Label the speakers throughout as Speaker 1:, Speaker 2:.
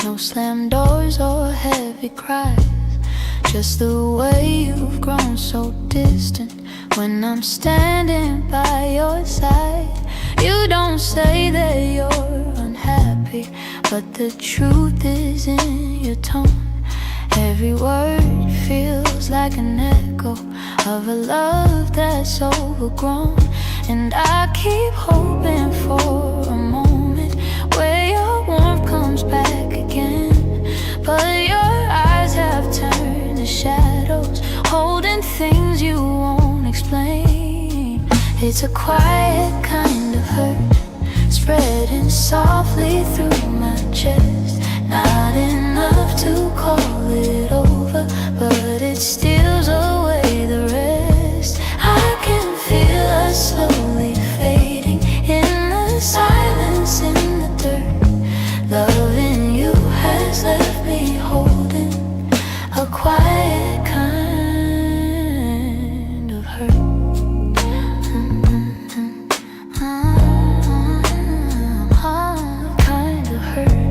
Speaker 1: No slam doors or heavy cries, just the way you've grown so distant when I'm standing by your side. You don't say that you're unhappy, but the truth is in your tone. Every word feels like an echo of a love that's overgrown. And I keep hoping for a moment where your warmth comes back again, but your eyes have turned to shadows, holding things you won't explain. It's a quiet kind of hurt, spreading softly through my chest. Not enough to call it over, but it steals away the rest. I can feel us slowly fading in the silence, in the dirt. Loving you has left me holding a quiet kind of hurt. Kind of hurt.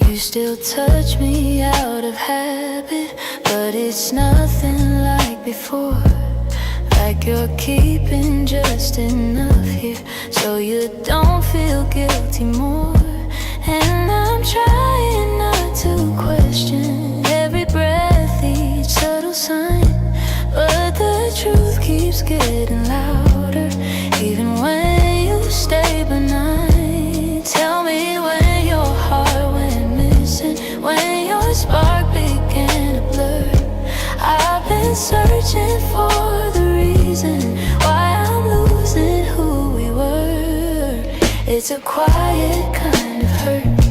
Speaker 1: You still touch me out of habit, but it's nothing like before. Like you're keeping just enough here so you don't feel guilty more. And I'm trying not to question every breath, each subtle sign, but the truth keeps getting louder, even when you stay benign. Tell me when your heart went missing, when your spark began to blur. I've been searching for the reason why I'm losing who we were. It's a quiet kind of hurt,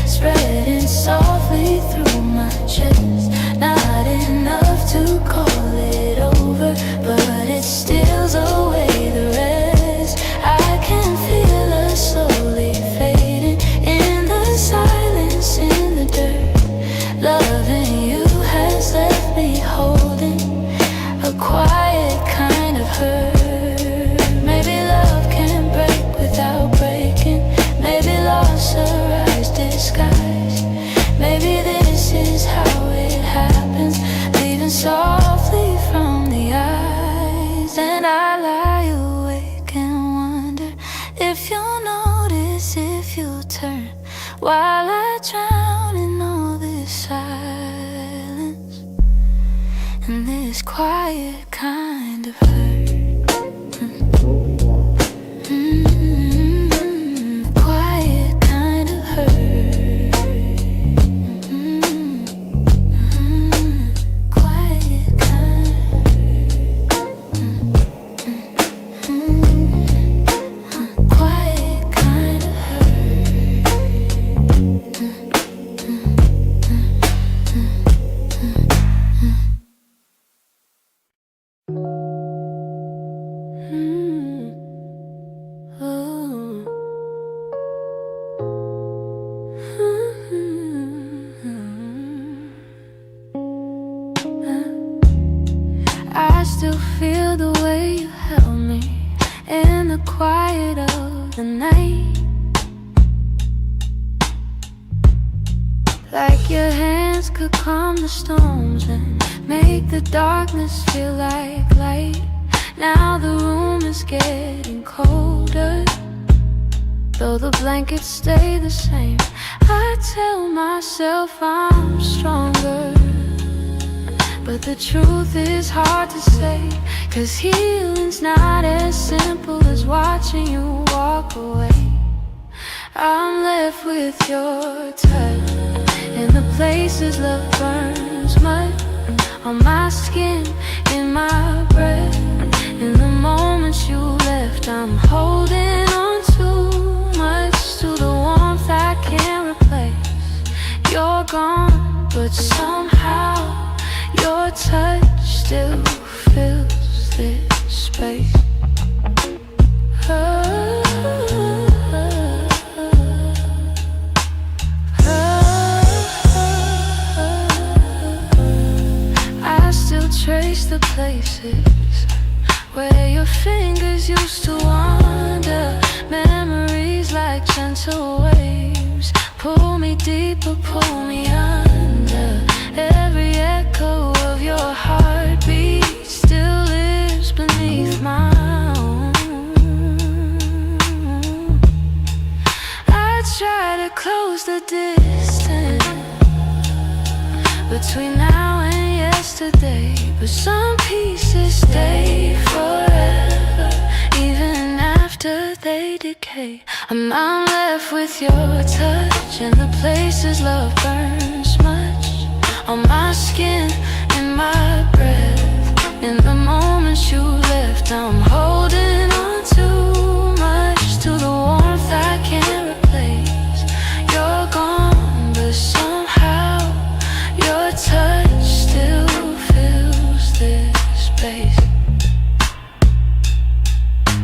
Speaker 1: spreading softly through my chest. Not enough to call it over, but it steals away the rest. I can feel us slowly fading in the silence, in the dirt. Loving you has left me holding a quiet kind of hurt. Maybe love can break without breaking. Maybe loss arrives disguised. Maybe this is how it happens, leaving softly from the eyes. And I lie awake and wonder if you'll notice, if you'll turn, while I drown in all this silence and this quiet kind of hurt. Quiet kind of hurt. Quiet kind of quiet kind of I still feel the way you held me in the quiet of the night. Like your hands could calm the storms and make the darkness feel like light. Now the room is getting colder, though the blankets stay the same. I tell myself I'm stronger, but the truth is hard to say, 'cause healing's not as simple as watching you walk away. I'm left with your touch in the places love burns mud, on my skin, in my breath. In the moments you left, I'm holding on too much to the warmth I can't replace. You're gone, but somehow your touch still fills this space. I still trace the places where your fingers used to wander. gentle waves pull me deeper, pull me under. Every echo of your heartbeat still lives beneath my own. I try to close the distance between now and yesterday, but some pieces stay forever, even after they decay. I'm left with your touch and the places love burns much on my skin, in my breath. In the moments you left, I'm holding on too much to the warmth I can't replace. You're gone, but somehow your touch still fills this space.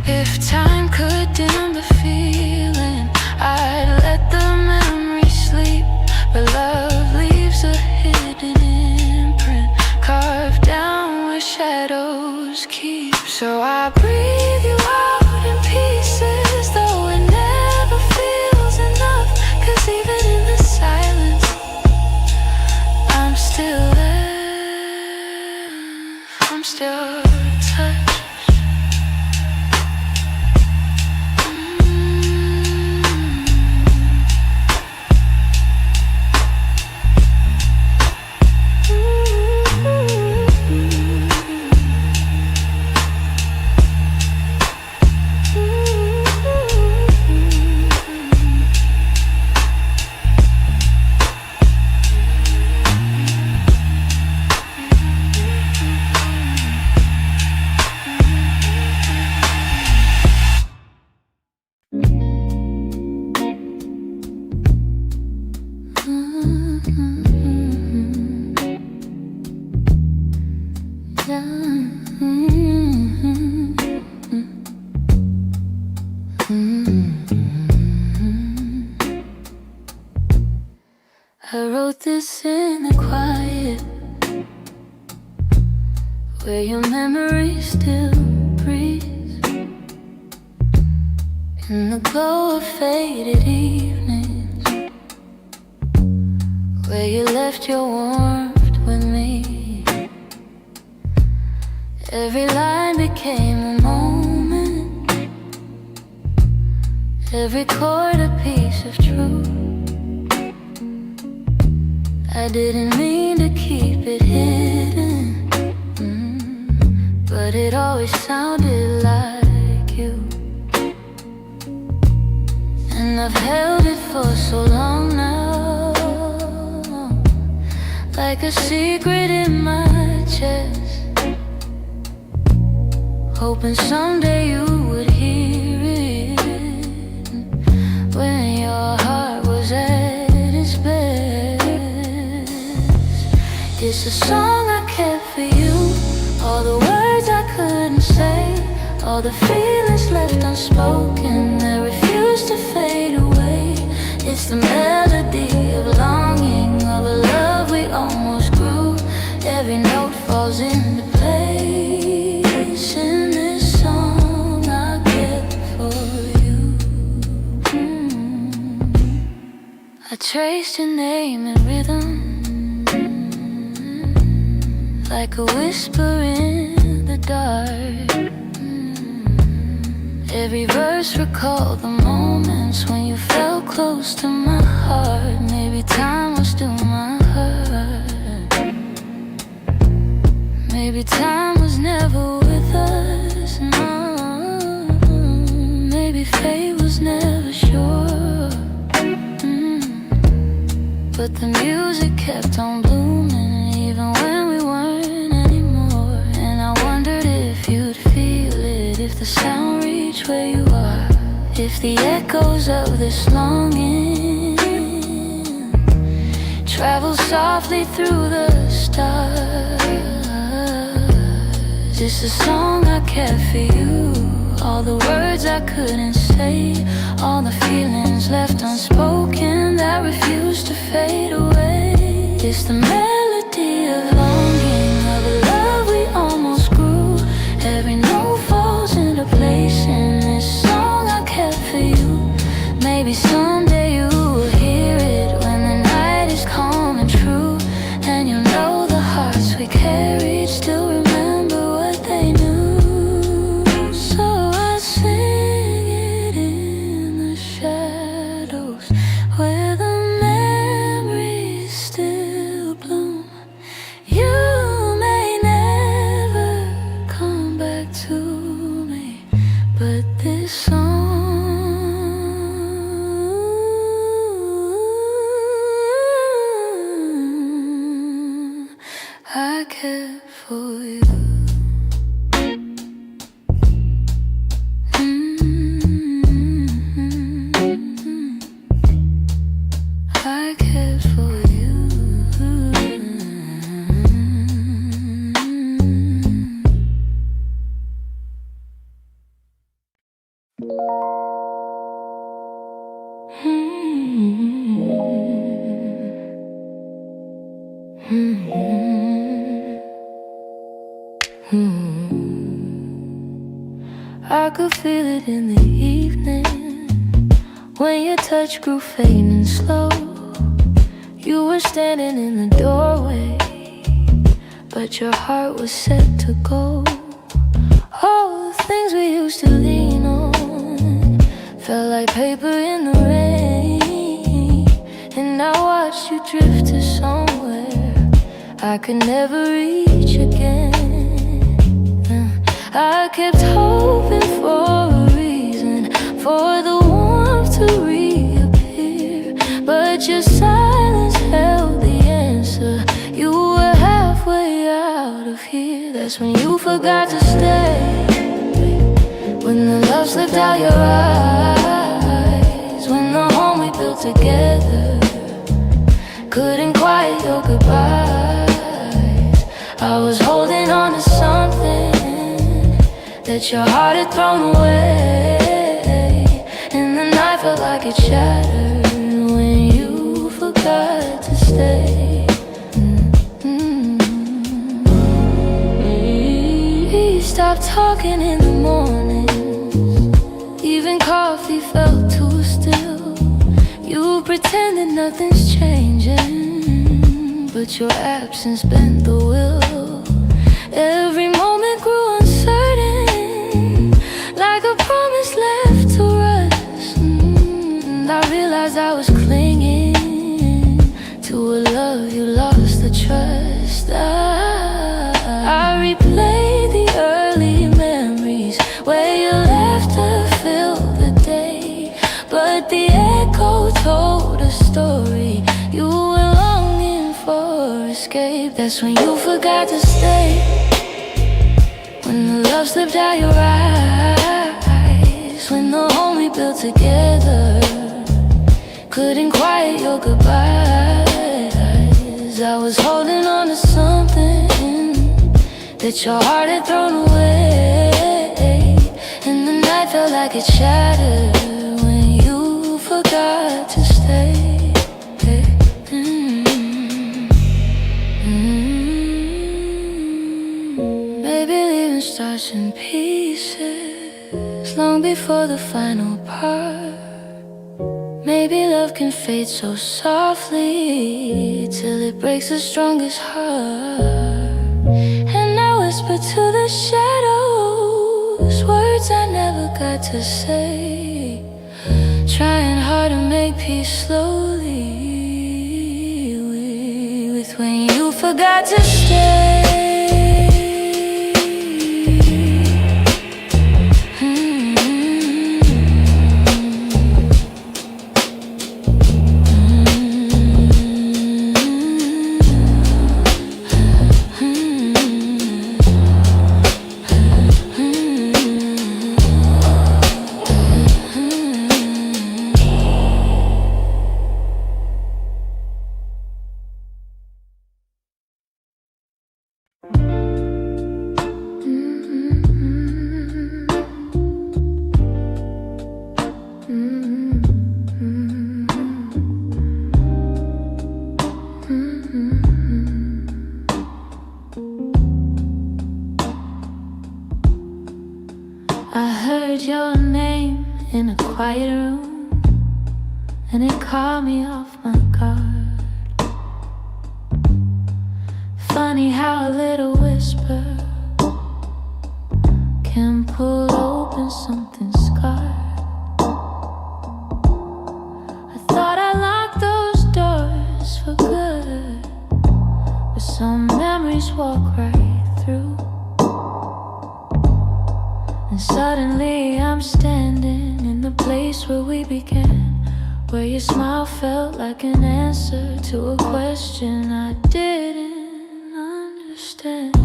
Speaker 1: If time could dim the feeling, I'd let the memory sleep, but love leaves a hidden imprint carved down where shadows keep. So I breathe you out in pieces, though it never feels enough, 'cause even in the silence I'm still there, I'm still touched. I wrote this in the quiet, where your memory still breathes, in the glow of faded evenings, where you left your warmth with me. Every line became a moment, every chord a piece of truth. I didn't mean to keep it hidden, but it always sounded like you. And I've held it for so long now, like a secret in my chest, hoping someday you would hear it when your heart was at its best. It's a song I kept for you, all the words I couldn't say, all the feelings left unspoken that refuse to fade away. It's the melody of longing, of a love we almost grew. Every note falls into place in this song I kept for you. I traced your name in rhythm, like a whisper in the dark. Every verse recalled the moments when you felt close to my heart. Maybe time was still my hurt, maybe time was never with us, no. Maybe fate was never sure, but the music kept on blooming even when we weren't anymore. And I wondered if you'd feel it, if the sound reached where you are, if the echoes of this longing travel softly through the stars. It's a song I kept for you, all the words I couldn't say, all the feelings left unspoken that refuse to fade away. It's the melody of longing, of a love we almost grew. Every note falls into place in this song I kept for you. Maybe but this song I kept for you. I kept for you. I could feel it in the evening when your touch grew faint and slow. You were standing in the doorway, but your heart was set to go. All the things we used to lean on felt like paper in the rain, and I watched you drift to somewhere I could never reach again. I kept hoping for a reason for the warmth to reappear, but your silence held the answer. You were halfway out of here. That's when you forgot to stay, when the love slipped out your eyes, when the home we built together couldn't quiet your goodbyes. I was holding on to something that your heart had thrown away, and the night felt like it shattered when you forgot to stay. We stopped talking in the mornings, even coffee felt too still. You pretended nothing's changing, but your absence bent the will. Every moment grew uncertain, like a promise left to rust. And I realized I was clinging to a love you lost the trust. I replayed the early memories where your laughter filled the day, but the echo told a story. You were longing for escape. That's when you forgot to stay, when the love slipped out your eyes, when the home we built together couldn't quiet your goodbyes. I was holding on to something that your heart had thrown away, and the night felt like it shattered when you forgot to stay. Maybe leaving starts in pieces long before the final part. Maybe love can fade so softly till it breaks the strongest heart. And I whisper to the shadows words I never got to say, trying hard to make peace slowly with when you forgot to stay. I heard your name in a quiet room, and it caught me off my guard. Funny how a little whisper can pull open something scarred. I thought I locked those doors for good, but some memories walk right through. And suddenly I'm place where we began, where your smile felt like an answer to a question I didn't understand.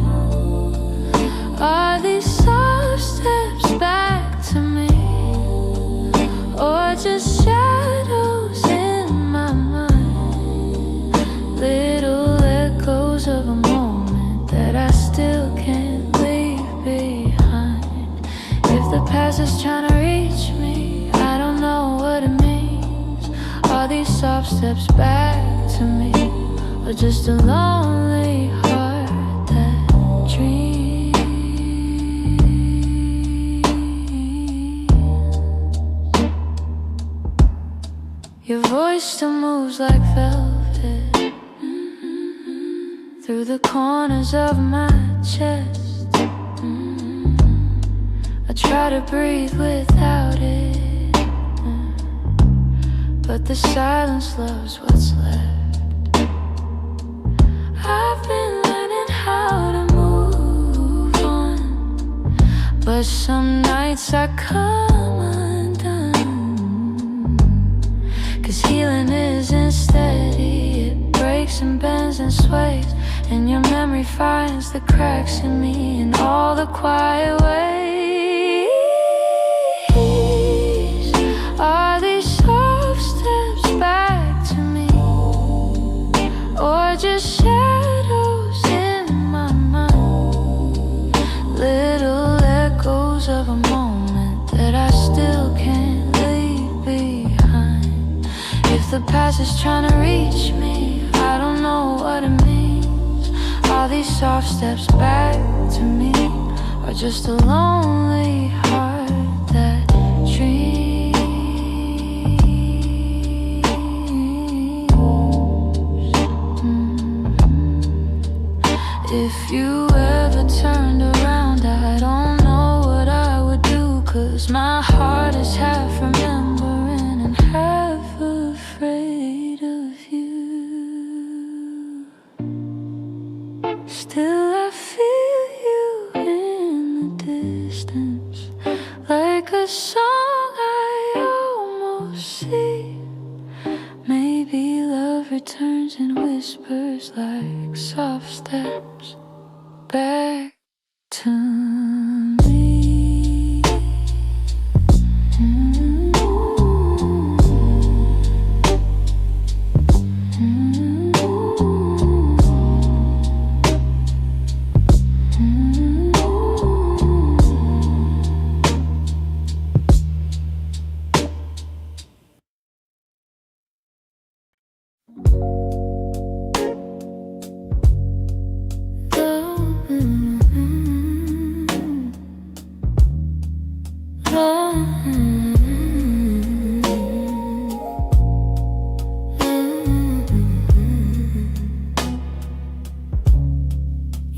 Speaker 1: Are these soft steps back to me, or just shadows in my mind? Little echoes of a moment that I still can't leave behind. If the past is trying to reach me, I don't know what it means. Are these soft steps back to me, or just a lonely heart that dreams? Your voice still moves like velvet through the corners of my chest. I try to breathe without it, but the silence loves what's left. I've been learning how to move on, but some nights I come undone. 'Cause healing isn't steady, it breaks and bends and sways, and your memory finds the cracks in me in all the quiet ways. Are these soft steps back to me, or just shadows in my mind? Little echoes of a moment that I still can't leave behind. If the past is trying to reach me, I don't know what it means. Are these soft steps back to me, or just a lonely heart that dreams? If you ever turned around, I don't know what I would do, 'cause my heart is half remembering and half afraid of you. Still I feel you in the distance, like a song I almost see. Maybe love returns and whispers like soft steps back to me.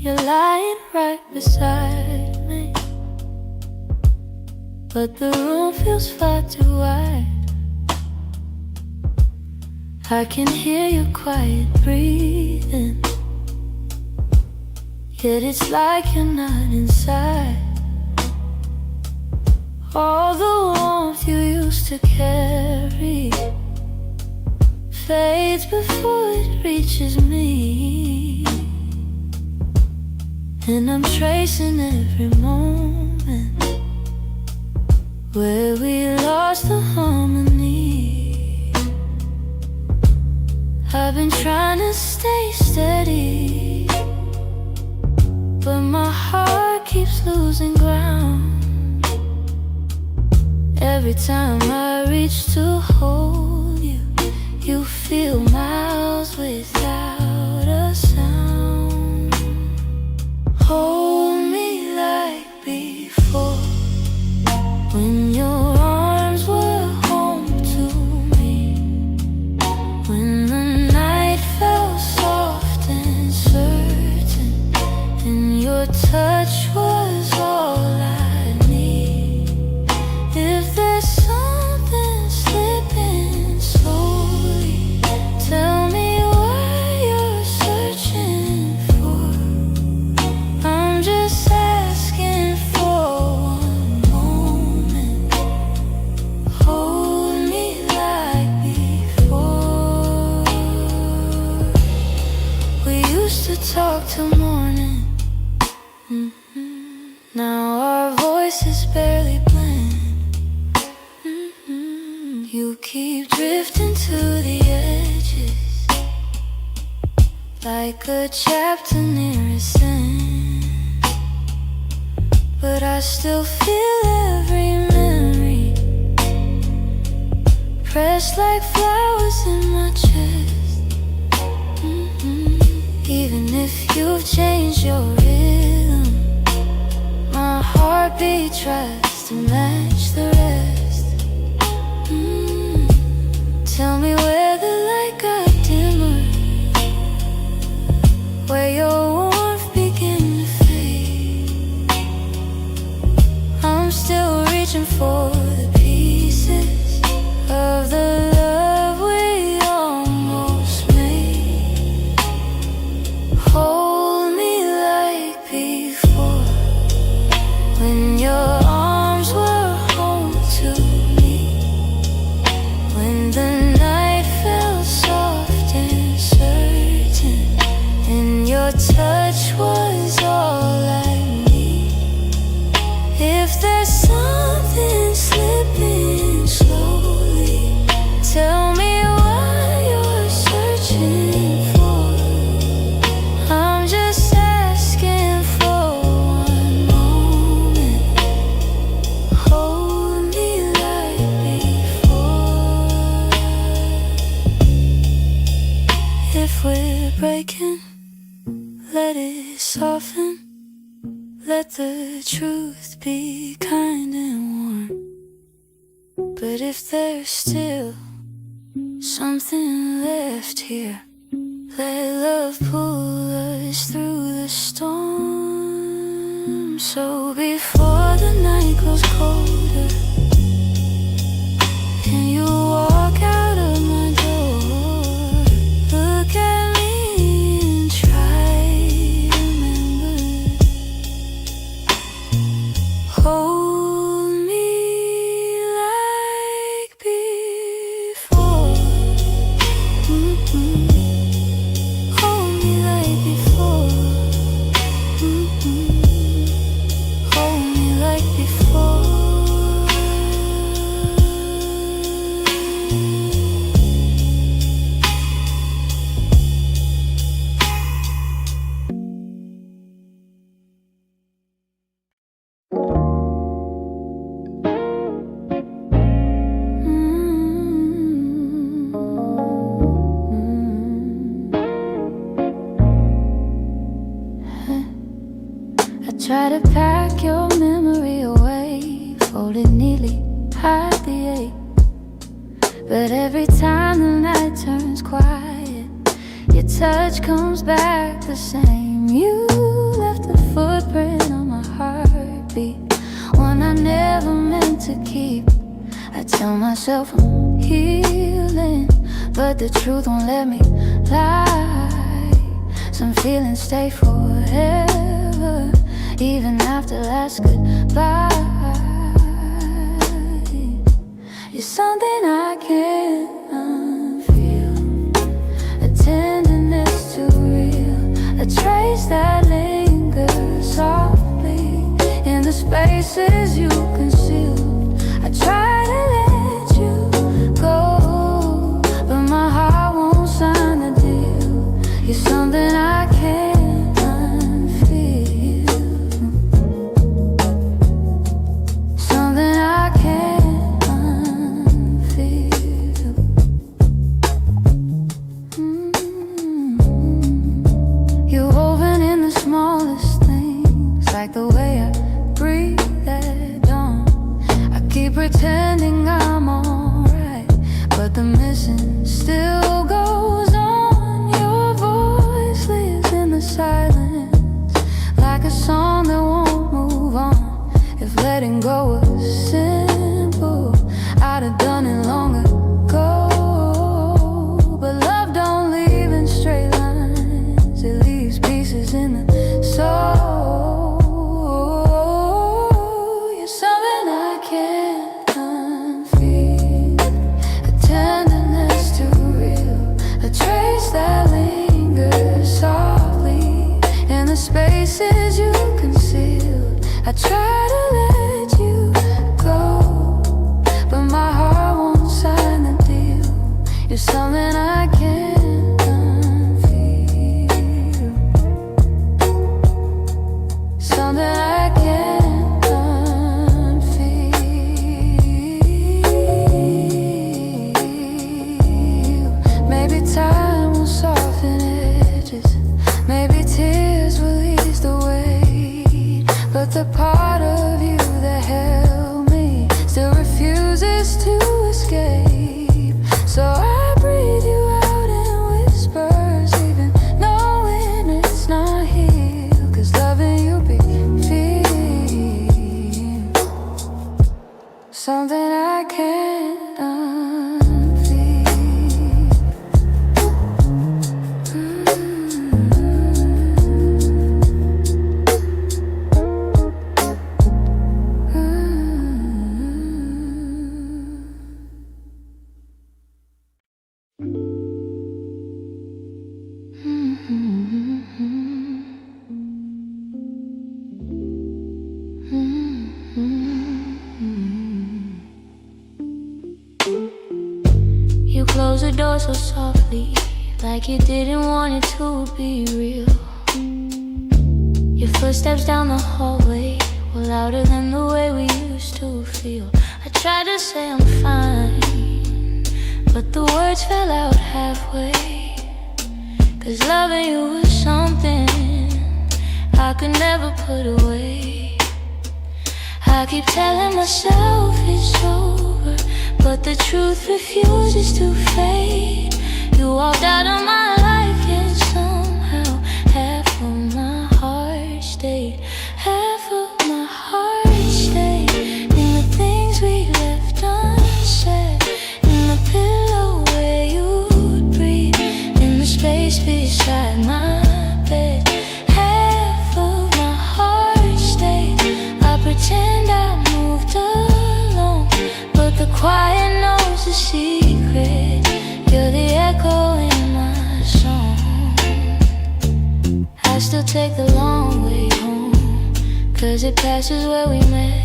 Speaker 1: You're lying right beside me, but the room feels far too wide. I can hear your quiet breathing, yet it's like you're not inside. All the warmth you used to carry fades before it reaches me, and I'm tracing every moment where we lost the harmony. I've been trying to stay steady, but my heart keeps losing ground. Every time I reach to hold you, you feel miles without a sound. Hold me like before, when your arms were home to me, when the night felt soft and certain, and your touch was all I need. If there's something slipping slowly, tell me what you're searching for. I'm just asking for one moment keep drifting to the edges, like a chapter near its end. But I still feel every memory pressed like flowers in my chest. Even if you've changed your rhythm, my heartbeat tries to match the rest. Tell me where the light got dimmer, where your warmth began to fade. I'm still reaching for the pieces of the love we almost made. Hold me like before, when your arms were home to me, when the night felt soft and certain, and your touch was all I need. If there's something slipping slowly, tell me what you're searching for. I'm just asking for one moment. Hold me like before. If we're breaking, let it soften. Let the truth be kind and warm. But if there's still something left here, let love pull us through the storm. So before the night grows colder and you walk out of my door, look at me and try to remember. Hold me like before. Hold me like before. Hold me like before. I try to pack your memory away, fold it neatly, hide the ache. But every time the night turns quiet, your touch comes back the same. You left a footprint on my heartbeat, one I never meant to keep. I tell myself I'm healing, but the truth won't let me lie. Some feelings stay forever, even after last goodbye. You're something I can't unfeel, a tenderness too real, a trace that lingers softly in the spaces you concealed. I try to let you go, but my heart won't sign the deal. You're something I can't unfeel, something I can't unfeel. You're woven in the smallest things, like the way I breathe at dawn. I keep pretending I'm alright, but the missing still goes on. Your voice lives in the silence, like a song that won't move on. If letting go was simple, I'd have done it long ago. But love don't leave in straight lines, it leaves pieces in the soul. You're something I can't unfeel, a tenderness too real, a trace that lingers softly in the spaces you concealed. I try to let you go, but my heart won't sign the just to escape. So I breathe you out in whispers, even knowing it's not here. 'Cause loving you be feel something I can't unfeel. You close the door so softly, like you didn't want it to be real. Your footsteps down the hallway were louder than the way we used to feel. I tried to say I'm fine, but the words fell out halfway. 'Cause loving you was something I could never put away. I keep telling myself it's over, but the truth refuses to fade. You walked out of my life, yet somehow half of my heart stayed. Half of my heart stayed in the things we left unsaid, in the pillow where you'd breathe, in the space beside my bed. Half of my heart stayed. I pretend I moved along, but the quiet knows the secret. You're the echo in my song. I still take the long way home, 'cause it passes where we met.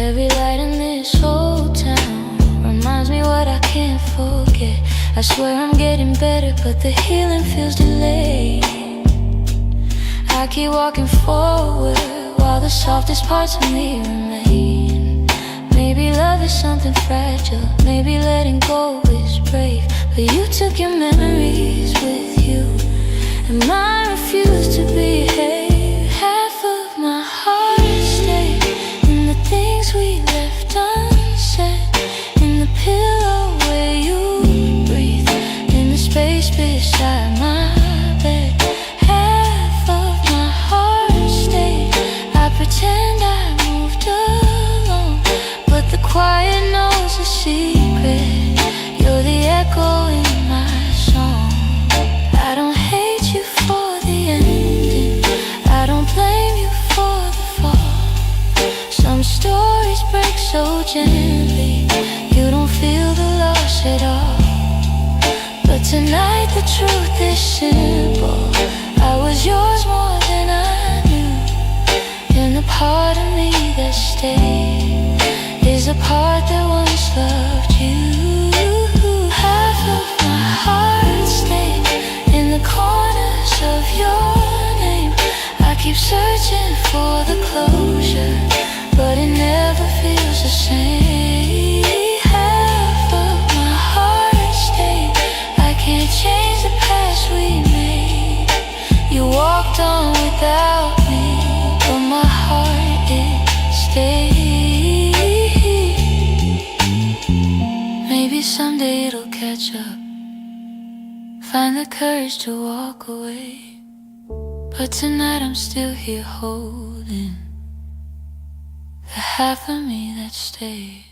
Speaker 1: Every light in this whole town reminds me what I can't forget. I swear I'm getting better, but the healing feels delayed. I keep walking forward while the softest parts of me remain. Maybe love is something fragile, maybe letting go is brave. But you took your memories with you, and mine refused to behave. Half of my heart stayed in the things we left unsaid, in the pillow where you breathe, in the space beside my bed. Half of my heart stayed. I pretend I moved along, but the quiet knows the secret. You're the echo in my song. I don't hate you for the ending, I don't blame you for the fall. Some stories break so gently, you don't feel the loss at all. But tonight the truth is simple, I was yours more than I knew. And the part of me that stayed is a part that once loved you. Half of my heart stayed in the corners of your name. I keep searching for the closure, but it never feels the same. Half of my heart stayed. I can't change the past we made. You walked on without me, but my heart, it stayed. Maybe someday it'll catch up, find the courage to walk away. But tonight I'm still here holding the half of me that stayed.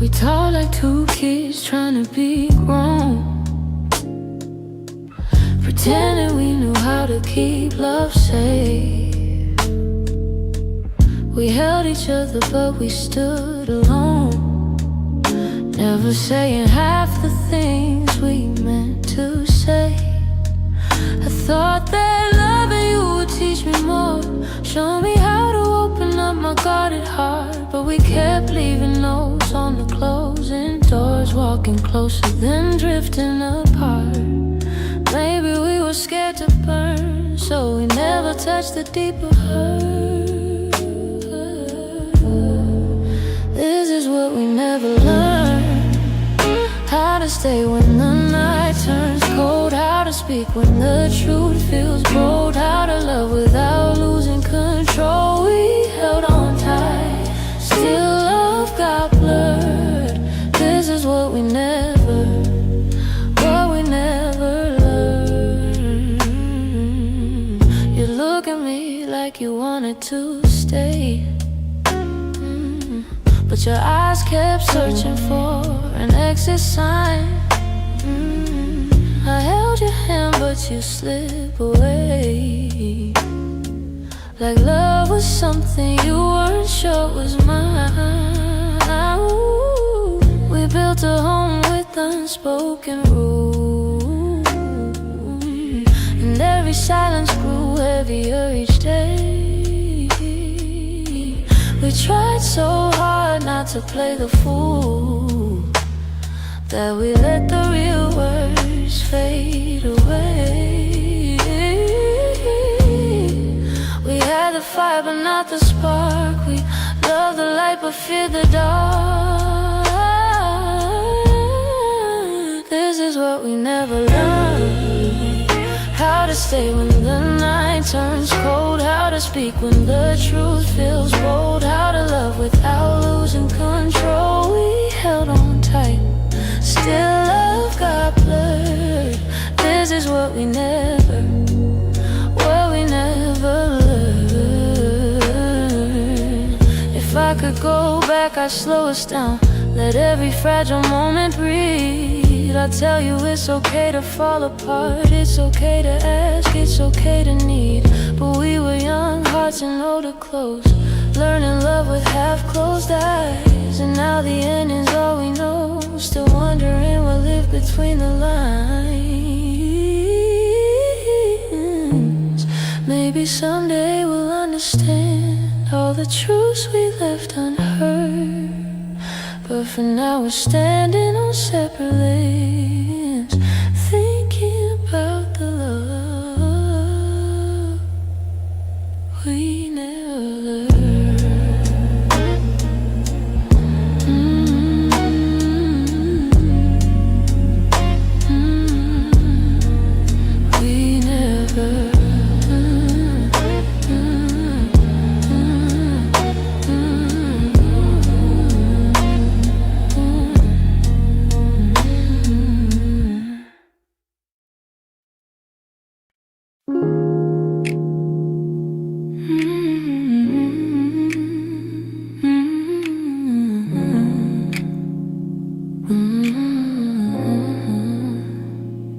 Speaker 1: We talk like two kids trying to be grown, pretending we knew how to keep love safe. We held each other but we stood alone, never saying half the things we meant to say. I thought that loving you would teach me more, show me how to open up my guarded heart. But we kept leaving notes on the closing doors walking closer than drifting apart. Maybe we were scared to burn, so we never touched the deeper hurt. This is what we never learned: how to stay when the night turns cold, how to speak when the truth feels bold, how to love without losing control. We held on tight, still love got blurred. This is what we never learned. You look at me like you wanted to stay, but your eyes kept searching for an exit sign. I held your hand but you slip away, like love was something you weren't sure was mine. Ooh, we built a home with unspoken rules, and every silence grew heavier each day. We tried so hard not to play the fool, that we let the real words fade away. We had the fire but not the spark. We loved the light but feared the dark. This is what we never learned: how to stay when the night turns cold, how to speak when the truth feels bold, how to love without losing control. We held on tight, still love got blurred. This is what we never learned. If I could go back, I'd slow us down, let every fragile moment breathe. I'd tell you it's okay to fall apart, it's okay to ask, it's okay to need. But we were young, hearts and older close, learning love with half-closed eyes. And now the ending's all we know, still wondering what lived between the lines. Maybe someday we'll understand all the truths we left unheard, but for now we're standing on separate lanes, thinking about the love we never learned. We never.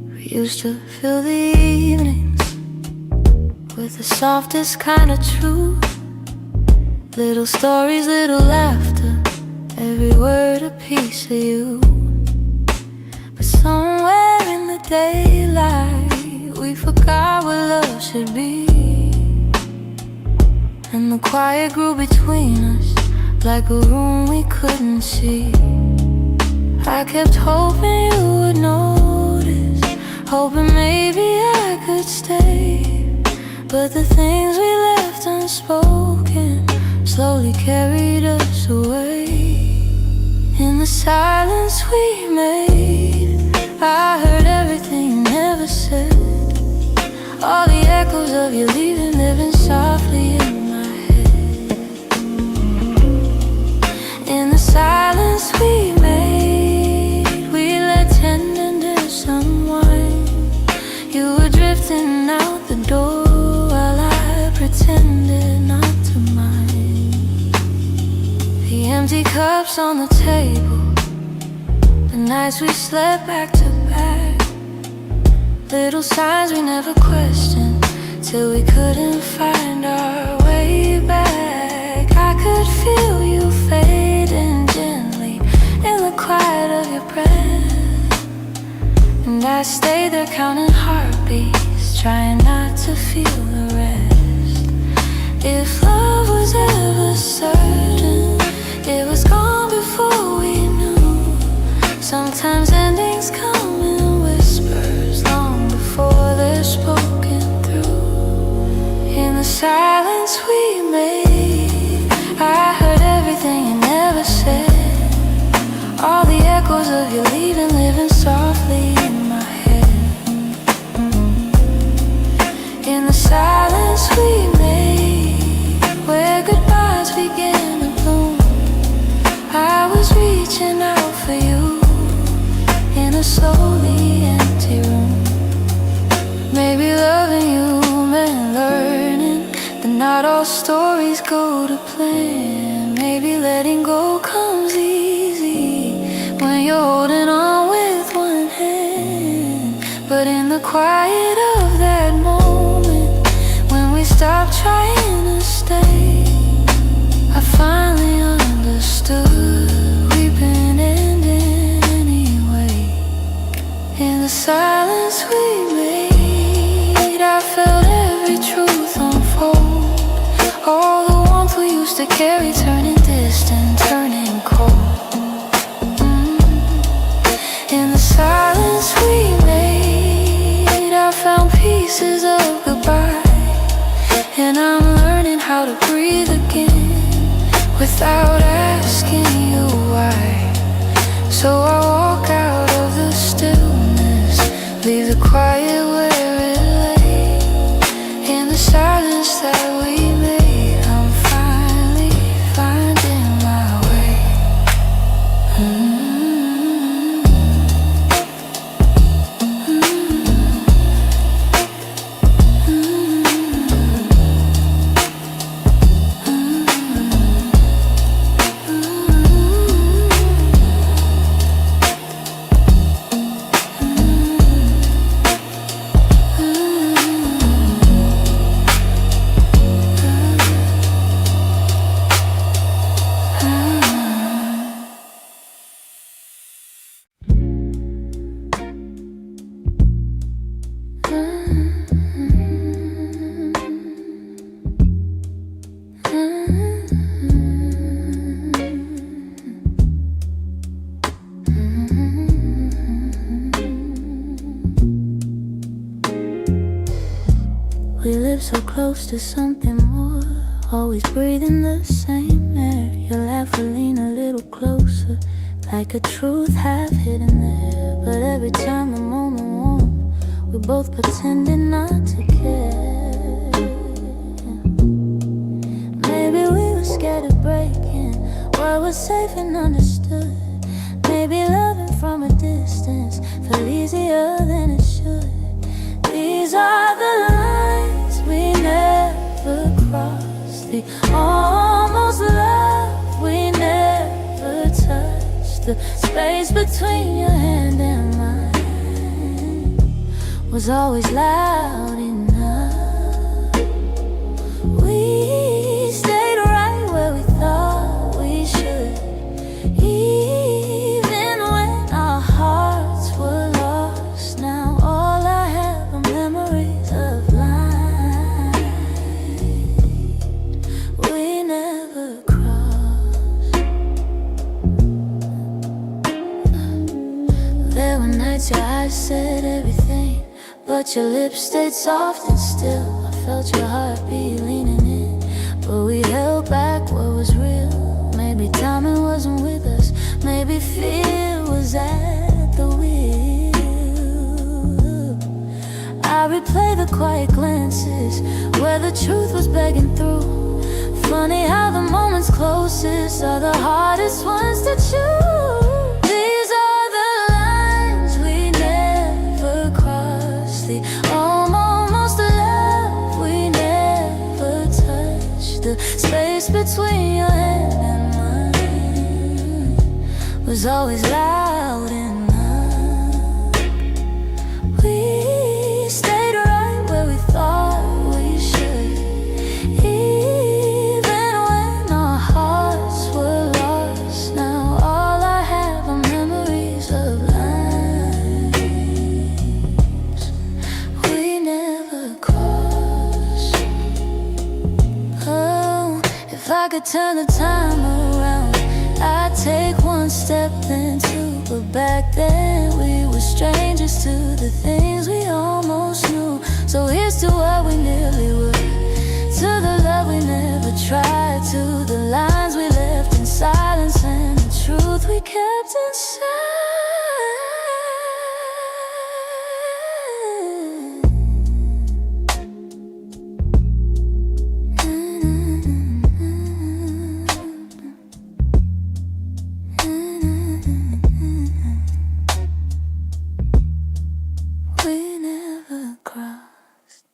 Speaker 1: We used to fill the evenings with the softest kind of truth, little stories, little laughter, every word a piece of you. But somewhere in the daylight we forgot what love should be, and the quiet grew between us like a room we couldn't see. I kept hoping you would notice, hoping maybe I could stay. But the things we left unspoken slowly carried us away. In the silence we made, I heard everything you never said. All the echoes of you leaving living softly in my head. In the silence we made, we let tenderness unwind. You were drifting out the door while I pretended not to mind. The empty cups on the table, the nights we slept back to back, little signs we never questioned, till we couldn't find our way back. I could feel you fading gently in the quiet of your breath, and I stayed there counting heartbeats, trying not to feel the rest. If love was ever certain, it was gone before we knew. Sometimes endings come in whispers long before they're spoken through. In the silence we made, I heard everything you never said. All the echoes of you leaving, living softly in my head. In the silence we made, where goodbyes began to bloom, I was reaching out for you in a slowly empty room. Maybe loving you meant learning that not all stories go to plan. Maybe letting go comes easy when you're holding on with one hand. But in the quiet of that moment, when we stopped trying to stay, I finally understood we've been ending anyway. In the silence we made, I felt every truth unfold. All the warmth we used to carry turning distant, turning cold. In the silence we made, I found pieces of goodbye, and I'm learning how to breathe again without asking you why. So I walk out of the stillness, leave the quiet where it lay. In the silence that we made, I'm finally finding my way. We live so close to something more, always breathing the same air. Your laugh will lean a little closer, like a truth half hidden there. But every time the moment warm, we both pretending not to care. Maybe we were scared of breaking what was safe and understood. Maybe loving from a distance felt easier than it should. These are the lines we never crossed, the almost love we never touched. The space between your hand and mine was always loud enough. We stayed right where we thought we should, even when our hearts were lost. Now all I have are memories of lines we never crossed. There were nights your eyes said everything, but your lips stayed soft and still. I felt your heartbeat leaning in, but we held back what was real. Maybe timing wasn't with us, maybe fear was at the wheel. I replay the quiet glances where the truth was begging through. Funny how the moments closest are the hardest ones to choose. These are the lines we never crossed, the almost love we never touched. The space between your hand and mine was always loud enough. We stayed right where we thought we should, even when our hearts were lost. Now all I have are memories of lines we never crossed. Oh, if I could turn the time around, I'd take one step then two, but Back then we were strangers to the things we almost knew. So here's to what we nearly were, to the love we never tried, to the lines we left in silence and the truth we kept inside. We never crossed.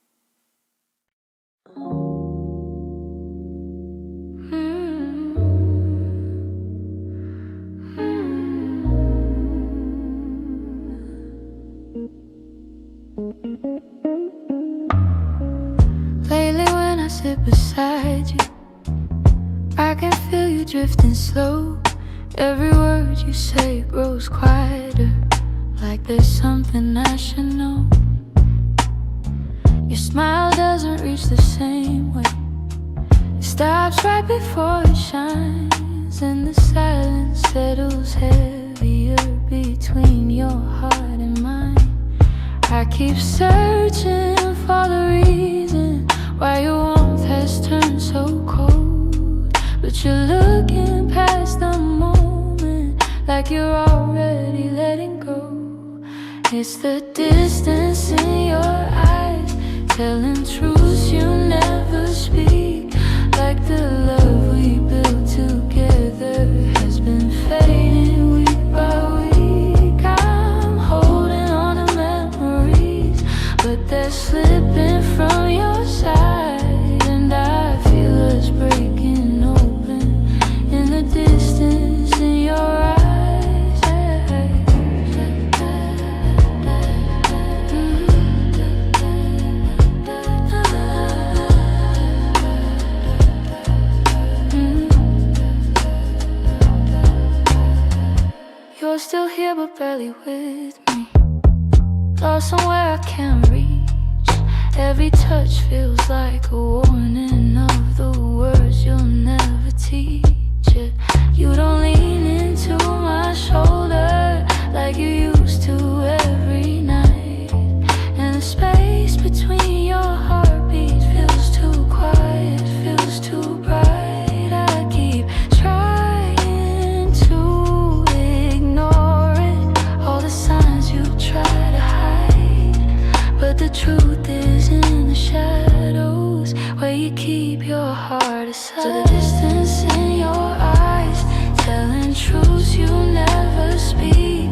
Speaker 1: Lately when I sit beside you, I can feel you drifting slow. Every word you say grows quieter, like there's something I should know. Your smile doesn't reach the same way. It stops right before it shines, and the silence settles heavier between your heart and mine. I keep searching for the reason why your warmth has turned so cold, but you're looking past the moment like you're already letting go. It's the distance in your eyes, telling truths you never speak, like the love we built together has been fading week by week. I'm holding on to memories, but they're slipping from your side, and I feel us breaking open in the distance in your eyes. You're still here but barely with me, lost somewhere I can't reach. Every touch feels like a warning of the words you'll never teach. You don't lean into my shoulder like you used to every night, and the space between your heartbeats feels too quiet, feels too bright. I keep trying to ignore it, all the signs you try to hide, but the truth is in the shadows where you keep your heart aside. So the distance in your eyes, telling truths you never speak,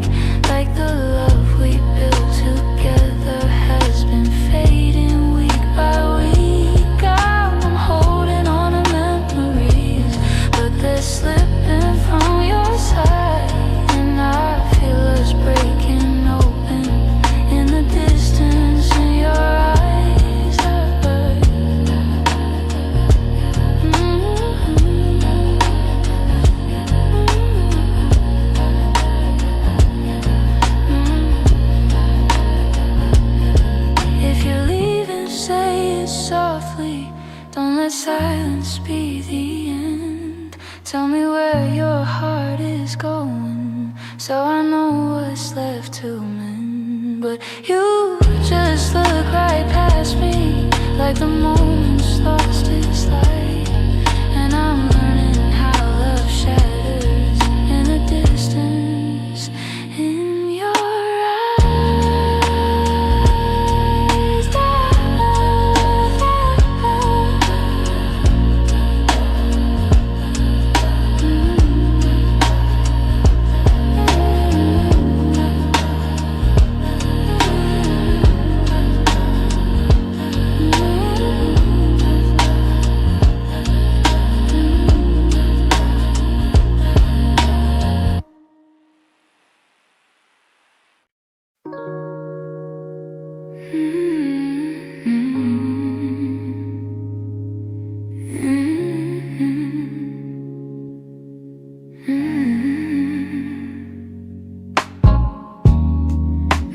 Speaker 1: like the love we built together has been fading week by week. I'm holding on to memories, but they're slipping from your side, and I feel us breaking open in the distance in your eyes. If you're leaving, say it softly, don't let silence be the end. Tell me where your heart is going, so I know what's left to mend. But you just look right past me, like the moment's lost its light, and I'm learning how love shatters in the distance in your eyes.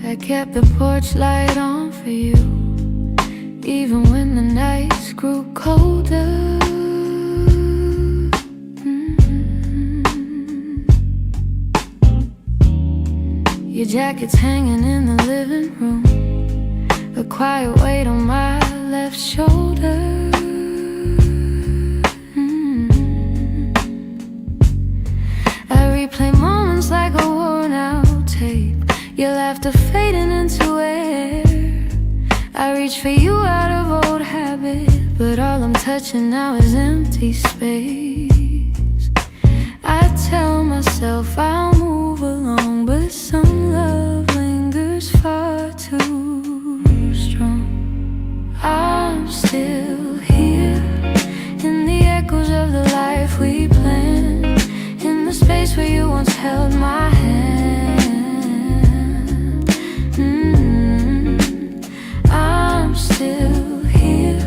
Speaker 1: I kept the porch light on for you, even when the nights grew colder. jackets hanging in the living room, a quiet weight on my left shoulder. I replay moments like a worn out tape, your laughter fading into air. I reach for you out of old habit, but all I'm touching now is empty space. I tell myself I'll move along, but some love lingers far too strong. I'm still here, in the echoes of the life we planned, in the space where you once held my hand. I'm still here,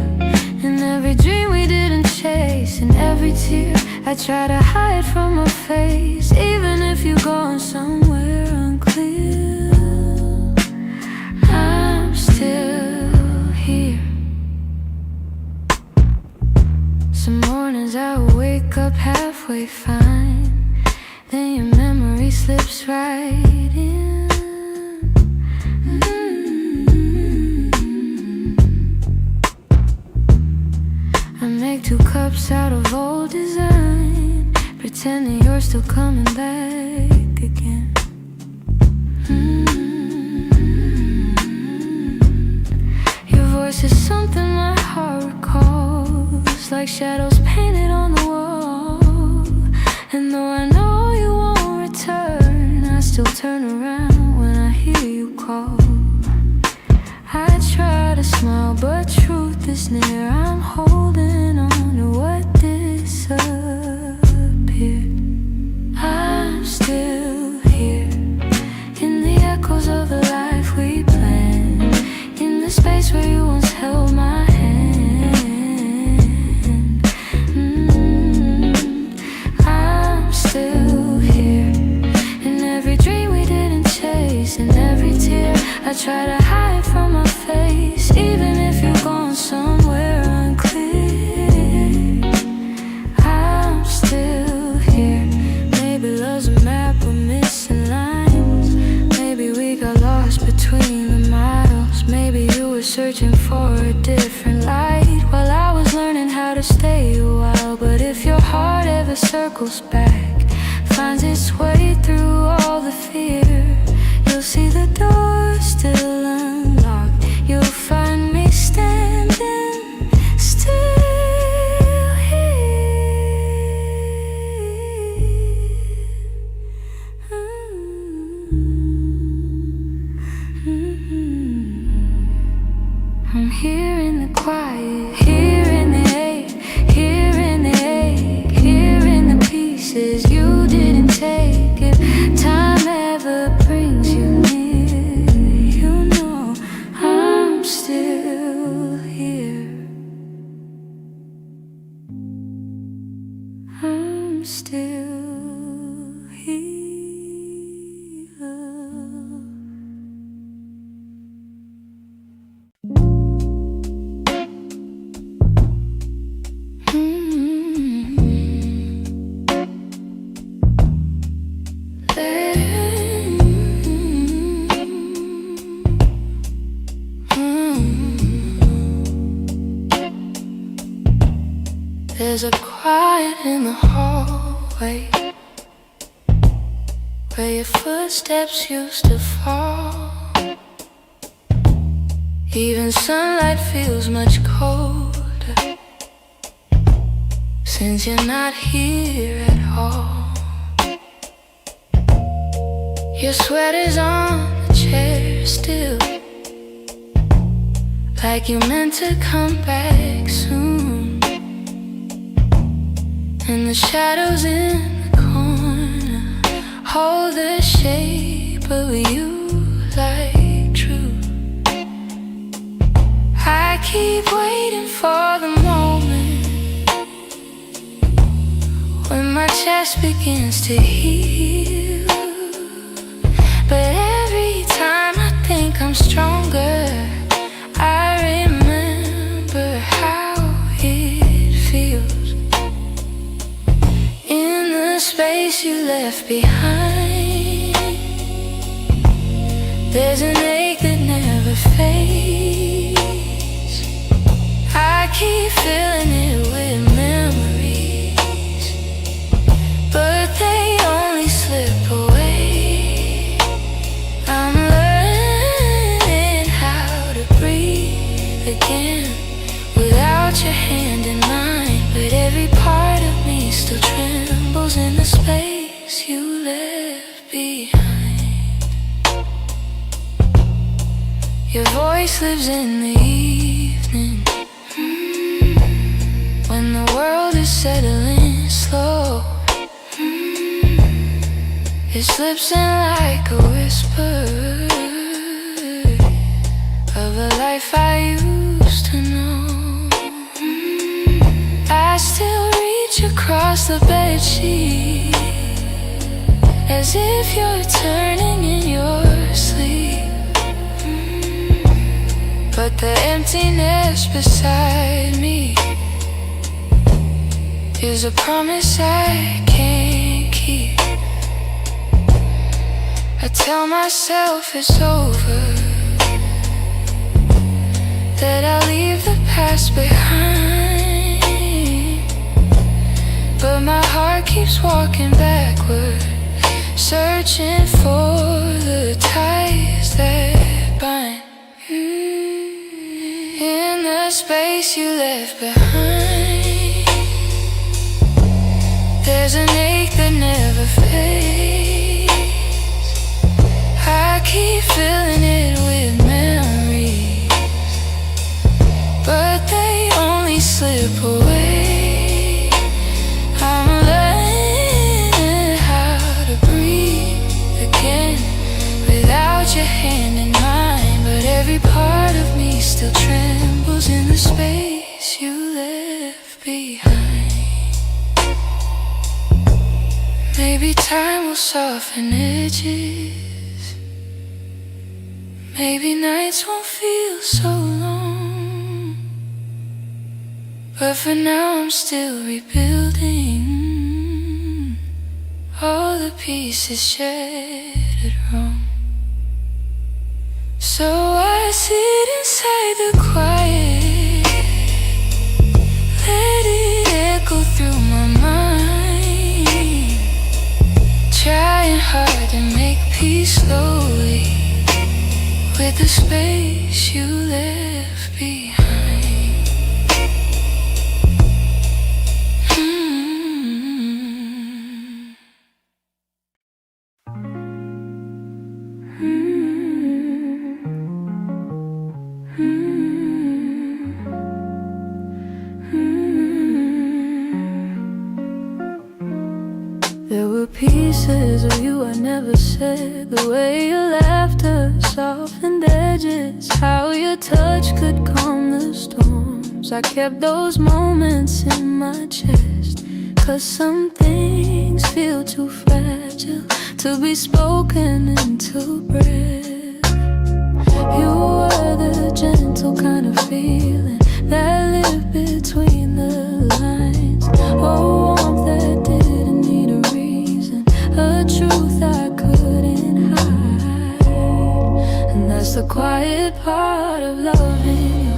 Speaker 1: in every dream we didn't chase, in every tear I try to hide from my face. Even if you're going somewhere unclear, I'm still here. Some mornings I wake up halfway fine, then your memory slips right in. I make 2 cups out of old design, pretending you're still coming back again. Your voice is something my heart recalls, like shadows painted on the wall. And though I know you won't return, I still turn around when I hear you call. I try to smile, but truth is near. I'm holding on to what disappeared. I'm still here, in the echoes of the life we planned, in the space where you once held my hand. I'm still here, in every dream we didn't chase, in every tear I try to hide from my face. Even if you're going somewhere unclear, I'm still here. Maybe love's a map with missing lines, maybe we got lost between the miles. Maybe you were searching for a different light while I was learning how to stay a while. But if your heart ever circles back, finds its way through all the fear, you'll see the door still unlocked. You'll find me standing still here. I'm here in the quiet, here in the ache, here in the ache, here in the pieces you didn't take. If time ever brings you near, you know I'm still here. I'm still here. There's a quiet in the hallway where your footsteps used to fall. Even sunlight feels much colder since you're not here at all. Your sweater's on the chair still, like you meant to come back soon. And the shadows in the corner hold the shape of you like truth. I keep waiting for the moment when my chest begins to heal. But every time I think I'm stronger, I remember how it feels in the space you left behind. There's an ache that never fades. I keep filling it with memories, but they only slip away. I'm learning how to breathe again without your hand in mine, but every part of me still trembles in the space you left behind. Your voice lives in the evening, when the world is settling slow. It slips in like a whisper of a life I used to know. I still reach across the bedsheet, as if you're turning in your sleep. But the emptiness beside me is a promise I can't keep. I tell myself it's over, that I'll leave the past behind, but my heart keeps walking backward, searching for the ties that bind. In the space you left behind, there's an ache that never fades. I keep filling it with memories, but they only slip away. I'm learning how to breathe again without your hand in mine, but every part of me still trembles in the space you left behind. Maybe time will soften edges, maybe nights won't feel so long, but for now I'm still rebuilding all the pieces shattered wrong. So I sit inside the quiet, let it echo through my mind, trying hard to make peace slowly with the space you left behind. There were pieces of you I never said, the way your laughter softened edges, how your touch could calm the storms. I kept those moments in my chest, 'cause some things feel too fragile to be spoken into breath. You were the gentle kind of feeling that lived between the lines, oh, warmth that didn't need a reason, a truth I couldn't hide. And that's the quiet part of loving you,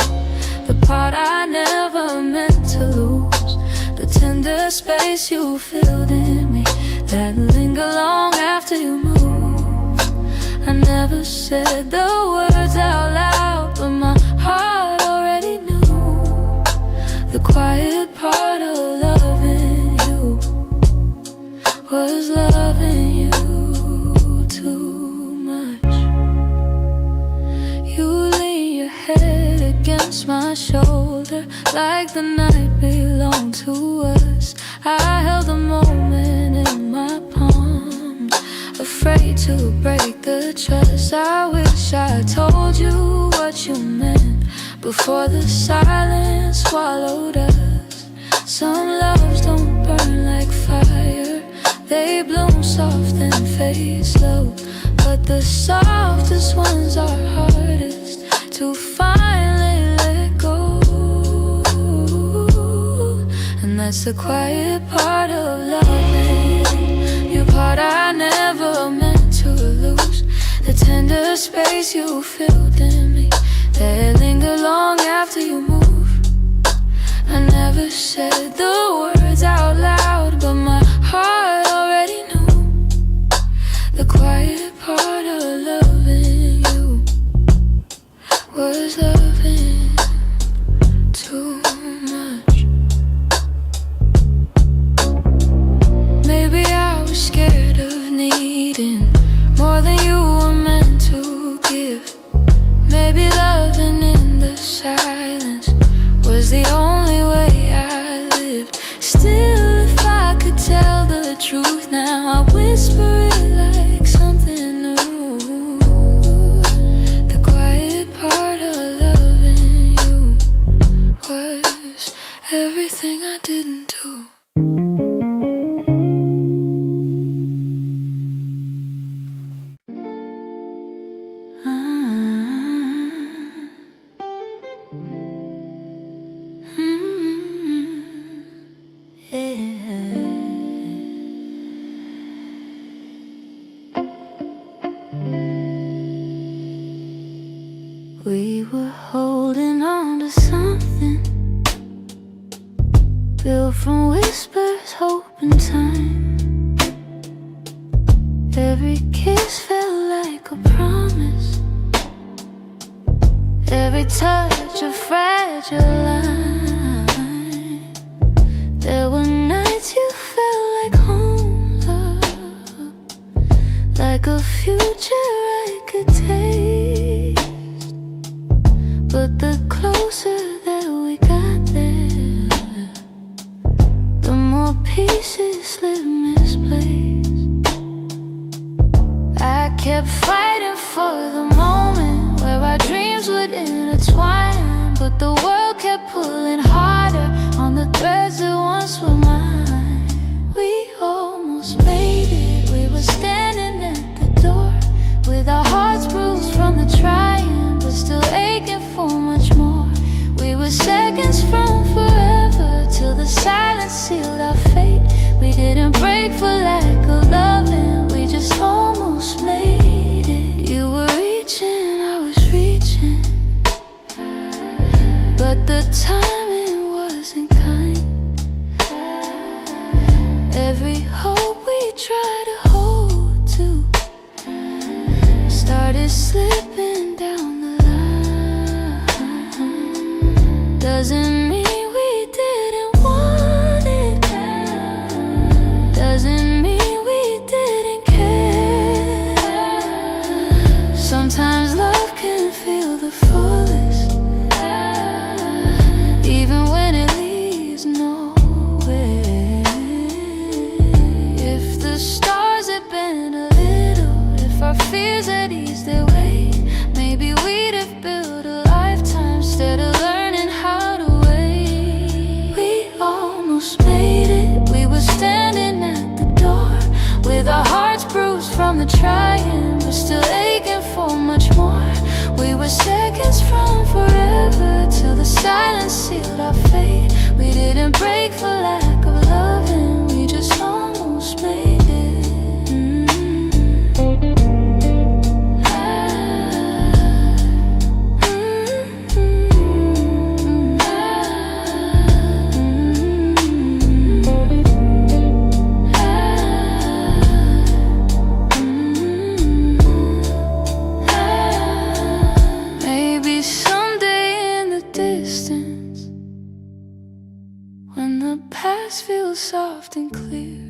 Speaker 1: the part I never meant to lose, the tender space you filled in me that linger long after you move. I never said the words out loud, but my heart already knew. The quiet part of loving you was loving you too much. You lean your head against my shoulder like the night belonged to us. I held the moment in my palms, afraid to break the trust. I wish I told you what you meant before the silence swallowed us. Some loves don't burn like fire, they bloom soft and fade slow, but the softest ones are hardest to finally let go. And that's the quiet part of loving, your part I never meant to lose, the tender the space you filled in me that lingered long after you moved. I never said the words out loud, but my heart already knew. The quiet part of loving you was loving too much. Maybe I was scared of needing more than you were meant to give. Maybe loving in the silence was the only way I lived. Still, if I could tell the truth now, I whisper it like something new. The quiet part of loving you was everything I didn't do. We were holding on to something built from whispers, hope, and time. Every kiss felt like a promise, every touch a fragile line. There were nights you felt like home, love, like a future I could taste. But the closer that we got there, the more pieces slid misplaced. I kept fighting for the moment where our dreams would intertwine, but the world kept pulling harder on the threads that once were mine. We almost made it. We were standing at the door with our hearts bruised from the trying, but still aching for much more. We were seconds from forever till the silence sealed our fate. We didn't break for lack of loving, we just almost made it. You were reaching, I was reaching, but the timing wasn't kind. Every hope we tried to hold to started slipping down the line. Doesn't mean we didn't want it, doesn't mean we didn't care. Sometimes love can feel the fullest, even when it leaves nowhere. If the stars had been a little, if our fears had eased their way, maybe we'd have built a lifetime instead of learning how to wait. We almost made it. We were standing at the door with our hearts bruised from the trying, but still aching for much more. We were seconds from forever till the silence sealed our fate. We didn't break for lack of loving, we just almost made it. Maybe someday in the distance, when the past feels soft and clear,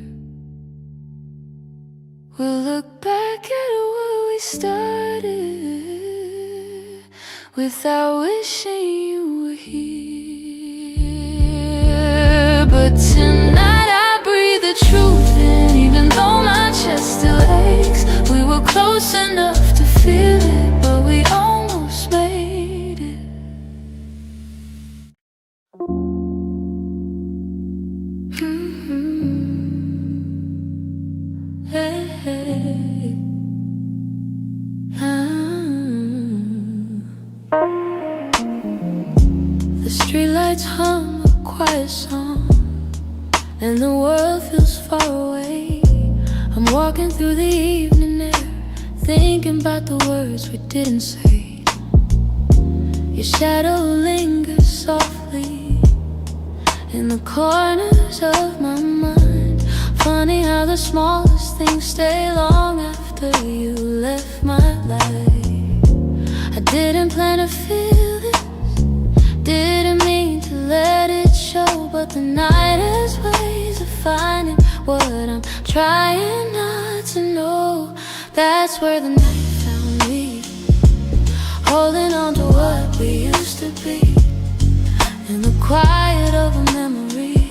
Speaker 1: we'll look back at what we started without wishing you were here. But tonight I breathe the truth in, even though my chest still aches. We were close enough to feel it, but we almost made it. Hey, hey. The streetlights hum a quiet song, and the world feels far away. I'm walking through the evening air, thinking about the words we didn't say. Your shadow lingers softly in the corners of my mind. Funny how the smallest things stay long after you left my life. I didn't plan to feel this, didn't mean to let it show, but the night has ways of finding what I'm trying not to know. That's where the night found me, holding on to what we used to be. In the quiet of a memory,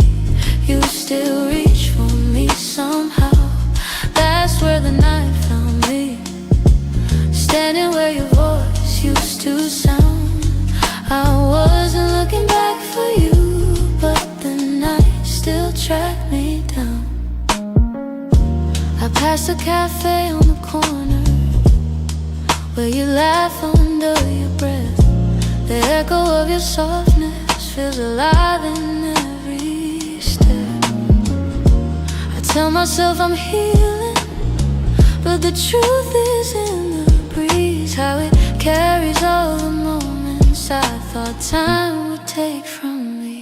Speaker 1: you still reach for me somehow. That's where the night found me, standing where your voice used to sound. I wasn't looking back for you, but the night still tracked me down. I passed a cafe on the corner where you laugh under your breath. The echo of your softness feels alive in every step. I tell myself I'm healing, but the truth is in the breeze, how it carries all the moments I thought time would take from me.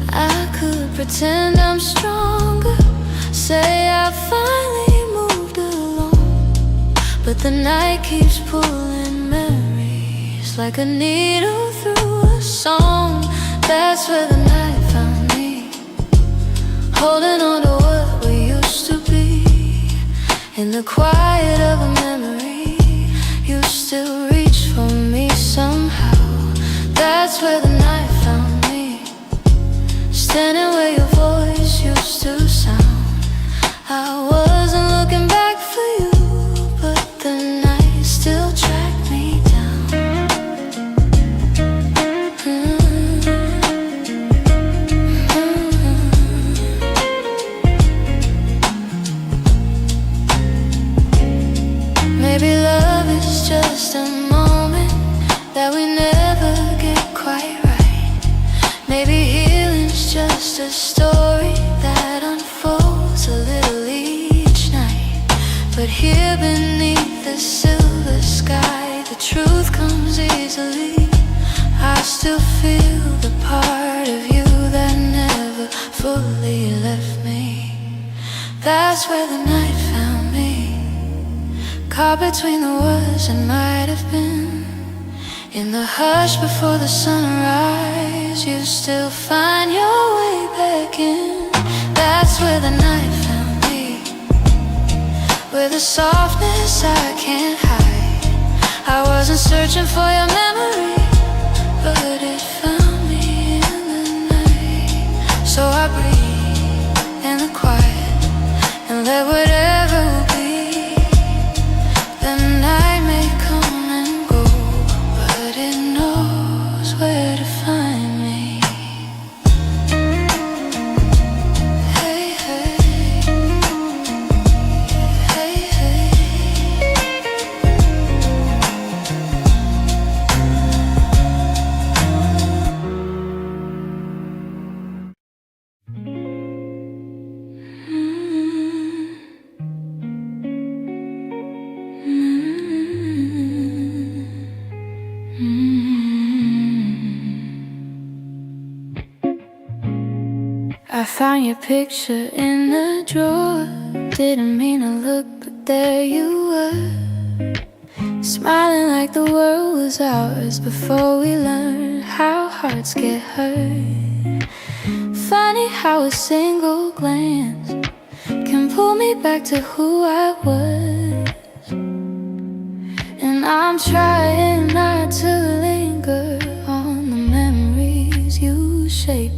Speaker 1: I could pretend I'm stronger, say I finally moved along, but the night keeps pulling memories like a needle through a song. That's where the night found me, holding on to what we used to be. In the quiet of a memory, you still reach for me somehow. That's where the night found me, standing where your voice used to sound. I wasn't looking back for you, but the night still tracked me down. Maybe love is just a moment that we never get quite right. Maybe healing's just a story that unfolds a little each night. But here beneath the silver sky, the truth comes easily. I still feel the part of you that never fully left me. That's where the night found me, caught between the words that might have been. In the hush before the sunrise, you still find your way back in. That's where the night found me, where the softness I can't hide. I wasn't searching for your memory, but it found me in the night. So I breathe in the quiet and let whatever will be. The night may come and go, but it knows where to find me. Hey, hey, hey, hey. I found your picture in the drawer. Didn't mean to look, but there you were, smiling like the world was ours before we learned how hearts get hurt. Funny how a single glance can pull me back to who I was. And I'm trying not to linger on the memories you shaped,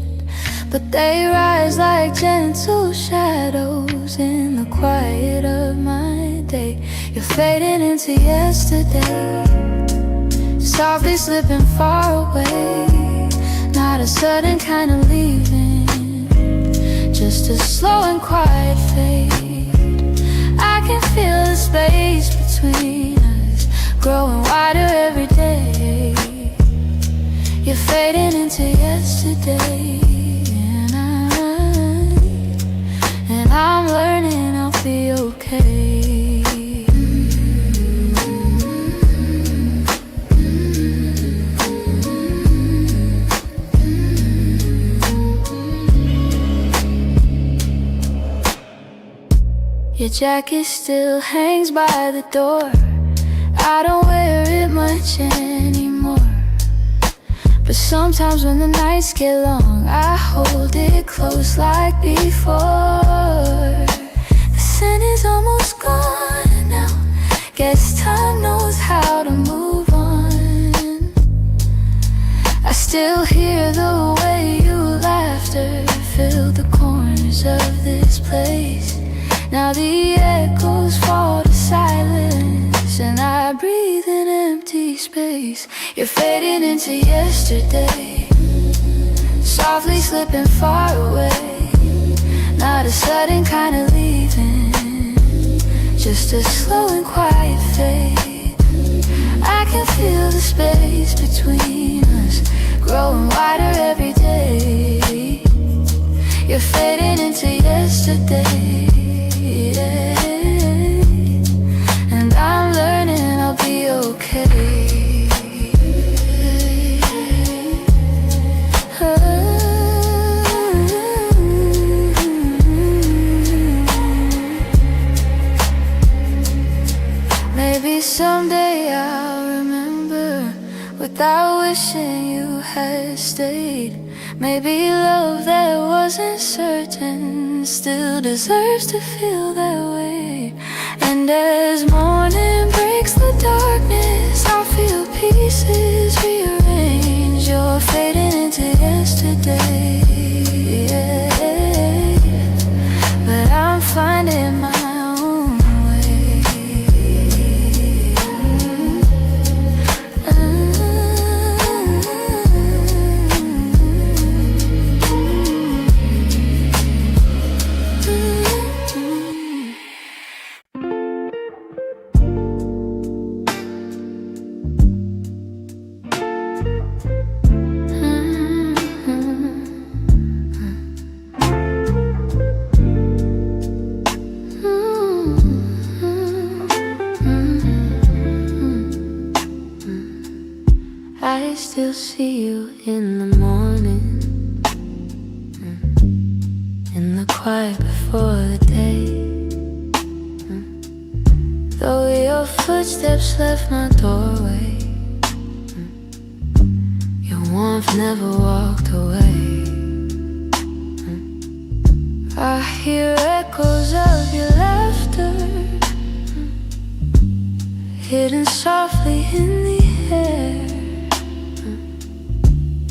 Speaker 1: but they rise like gentle shadows in the quiet of my day. You're fading into yesterday, softly slipping far away. Not a sudden kind of leaving, just a slow and quiet fade. I can feel the space between us growing wider every day. You're fading into yesterday, and I'm learning I'll be okay. Your jacket still hangs by the door. I don't wear it much anymore, but sometimes when the nights get long, I hold it close like before. The scent is almost gone now. Guess time knows how to move on. I still hear the way your laughter filled the corners of this place. Now the echoes fall to silence, and I breathe in empty space. You're fading into yesterday, softly slipping far away. Not a sudden kind of leaving, just a slow and quiet fade. I can feel the space between us growing wider every day. You're fading into yesterday, and I'm learning I'll be okay. Maybe someday I'll remember without wishing you had stayed. Maybe love that wasn't certain still deserves to feel that way. And as morning breaks the darkness, I'll feel pieces rearrange. You're fading into yesterday, but I'm finding my own way. I still see you in the morning, in the quiet before the day. Though your footsteps left my doorway, your warmth never walked away. I hear echoes of your laughter, hidden softly in the air.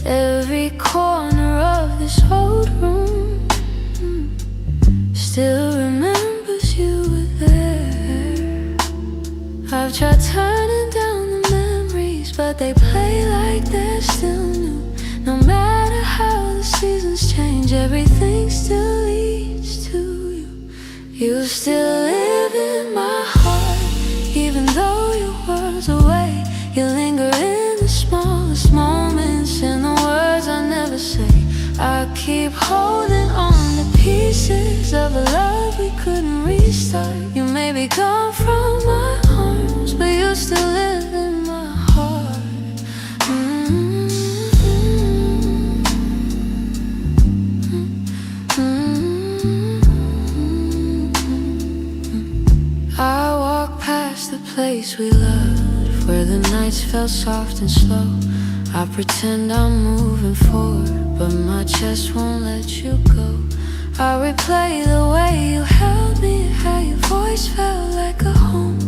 Speaker 1: Every corner of this old room still remembers you were there. I've tried turning down the memories, but they play like they're still new. No matter how the seasons change, everything still leads to you. You still live in my heart, even though your world's away. You linger in the smallest moments, in the words I never say. I keep holding on to pieces of a love we couldn't restart. You may be gone from my arms, but you still live in my heart. I walk past the place we loved, where the nights felt soft and slow. I pretend I'm moving forward, but my chest won't let you go. I replay the way you held me, how your voice felt like a home.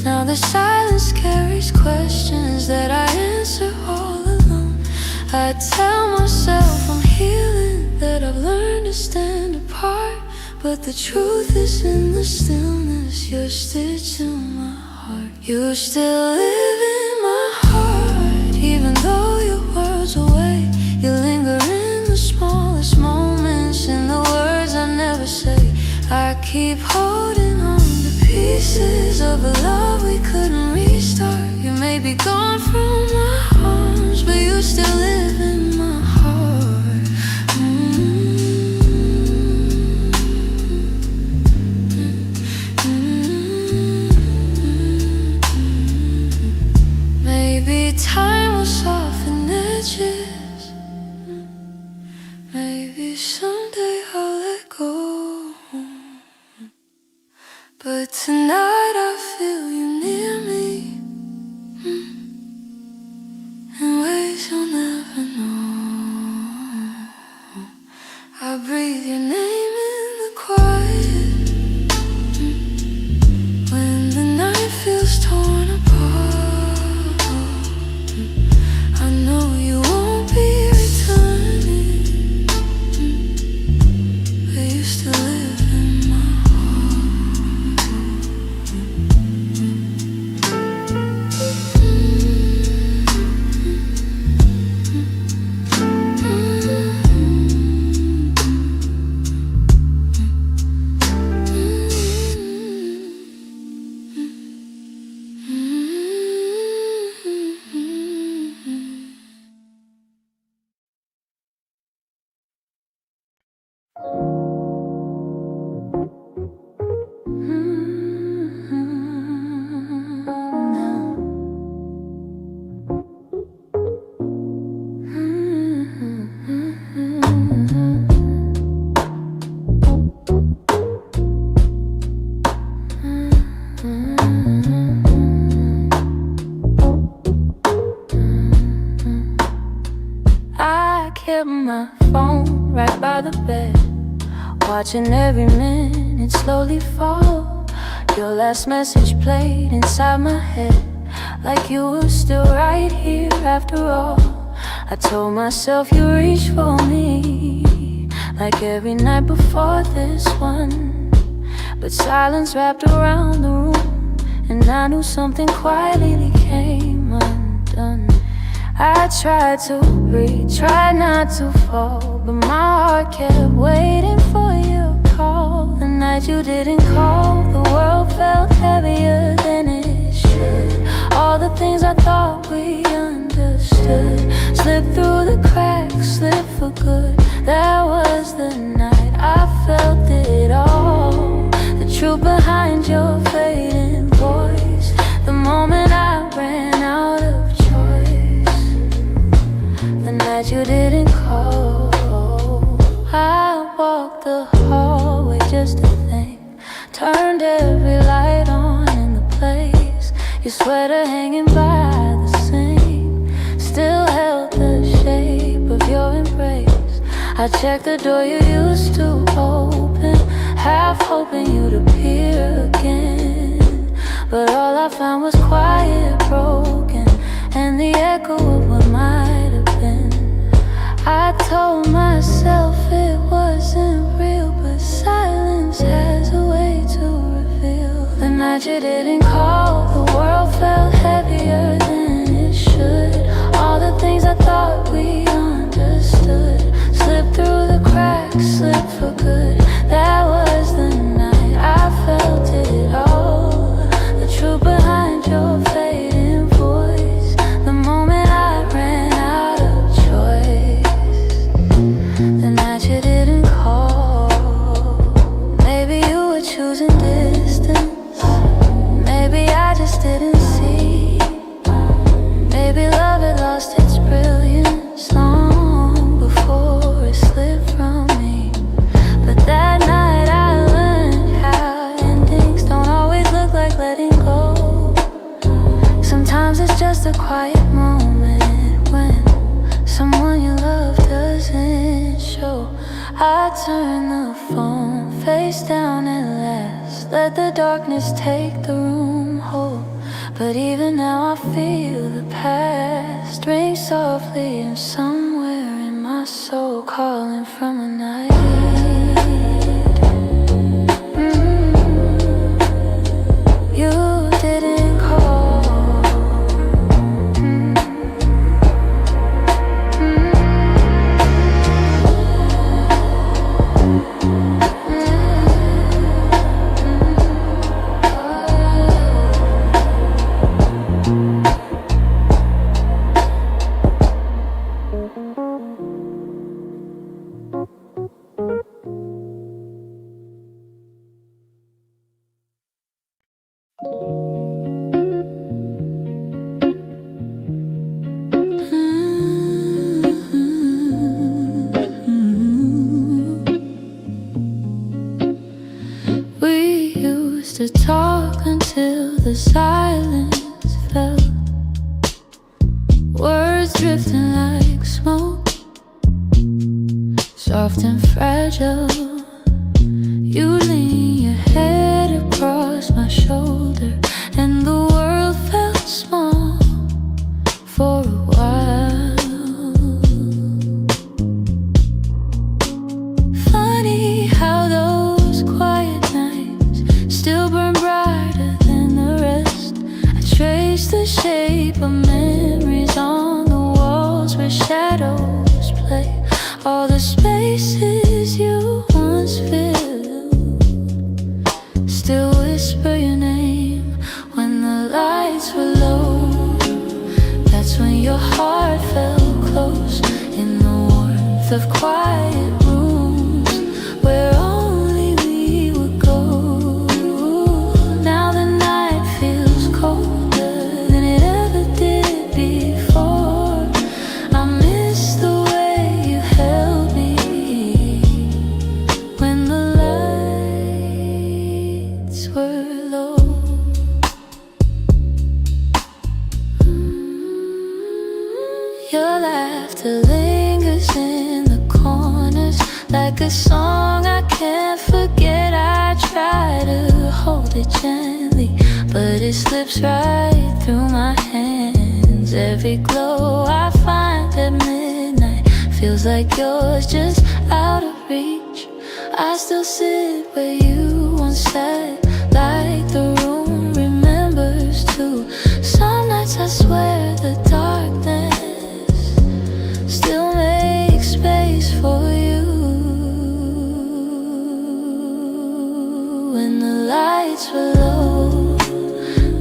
Speaker 1: Now the silence carries questions that I answer all alone. I tell myself I'm healing, that I've learned to stand apart, but the truth is in the stillness. You're stitched in my heart. You still live in my heart, even though your world's away. You linger in the smallest moments, in the words I never say. I keep holding on to pieces of a love we couldn't restart. You may be gone from my arms, but you still live in my heart. Maybe time will soften edges. Maybe someday I'll let go. kept my phone right by the bed, watching every minute slowly fall. Your last message played inside my head, like you were still right here after all. I told myself you reached for me, like every night before this one. But silence wrapped around the room, and I knew something quietly came undone. I tried to breathe, tried not to fall, but my heart kept waiting for your call. The night you didn't call, the world felt heavier than it should. All the things I thought we understood slipped through the cracks, slipped for good. That was the night I felt it all, the truth behind your fading voice, the moment I ran out of choice, the night you didn't call. I walked the hallway just to think, turned every light on in the place. Your sweater hanging by the sink still held the shape of your embrace. I checked the door you used to open, half hoping you'd appear again. But all I found was quiet, broken, and the echo of what might have been. I told myself it wasn't real, but silence has a way to reveal. The night you didn't call, the world felt heavier than it should. All the things I thought we understood slipped through the cracks, slipped for good. That was the night I felt it all, the truth behind your fading voice, the moment I ran out of choice, the night you didn't call. Maybe you were choosing distance, maybe I just didn't see. Maybe love had lost its brilliance long before it slipped from me. But that night I learned how endings don't always look like letting go. Sometimes it's just a quiet moment when someone you love doesn't show. I turn the phone face down at last, let the darkness take the room whole. But even now I feel the past ring softly, and somewhere in my soul calling from a night. You didn't call. We used to talk until the silence fell, words drifting like smoke, soft and fragile. You lean your head across my shoulder, and the world felt small for a while. Funny how those quiet nights still burn brighter than the rest. I trace the shape of memories on the walls where shadows play, all the spaces you once filled still whisper your name when the lights were low. That's when your heart felt close in the warmth of quiet rooms where only we would go. Now the night feels colder than it ever did before. I miss the way you held me when the lights were low. Your laughter lingers kisses in the corners, like a song I can't forget. I try to hold it gently, but it slips right through my hands. Every glow I find at midnight feels like yours, just out of reach. I still sit where you once sat, like the room remembers too. Some nights I swear the darkness still makes space for you. When the lights were low,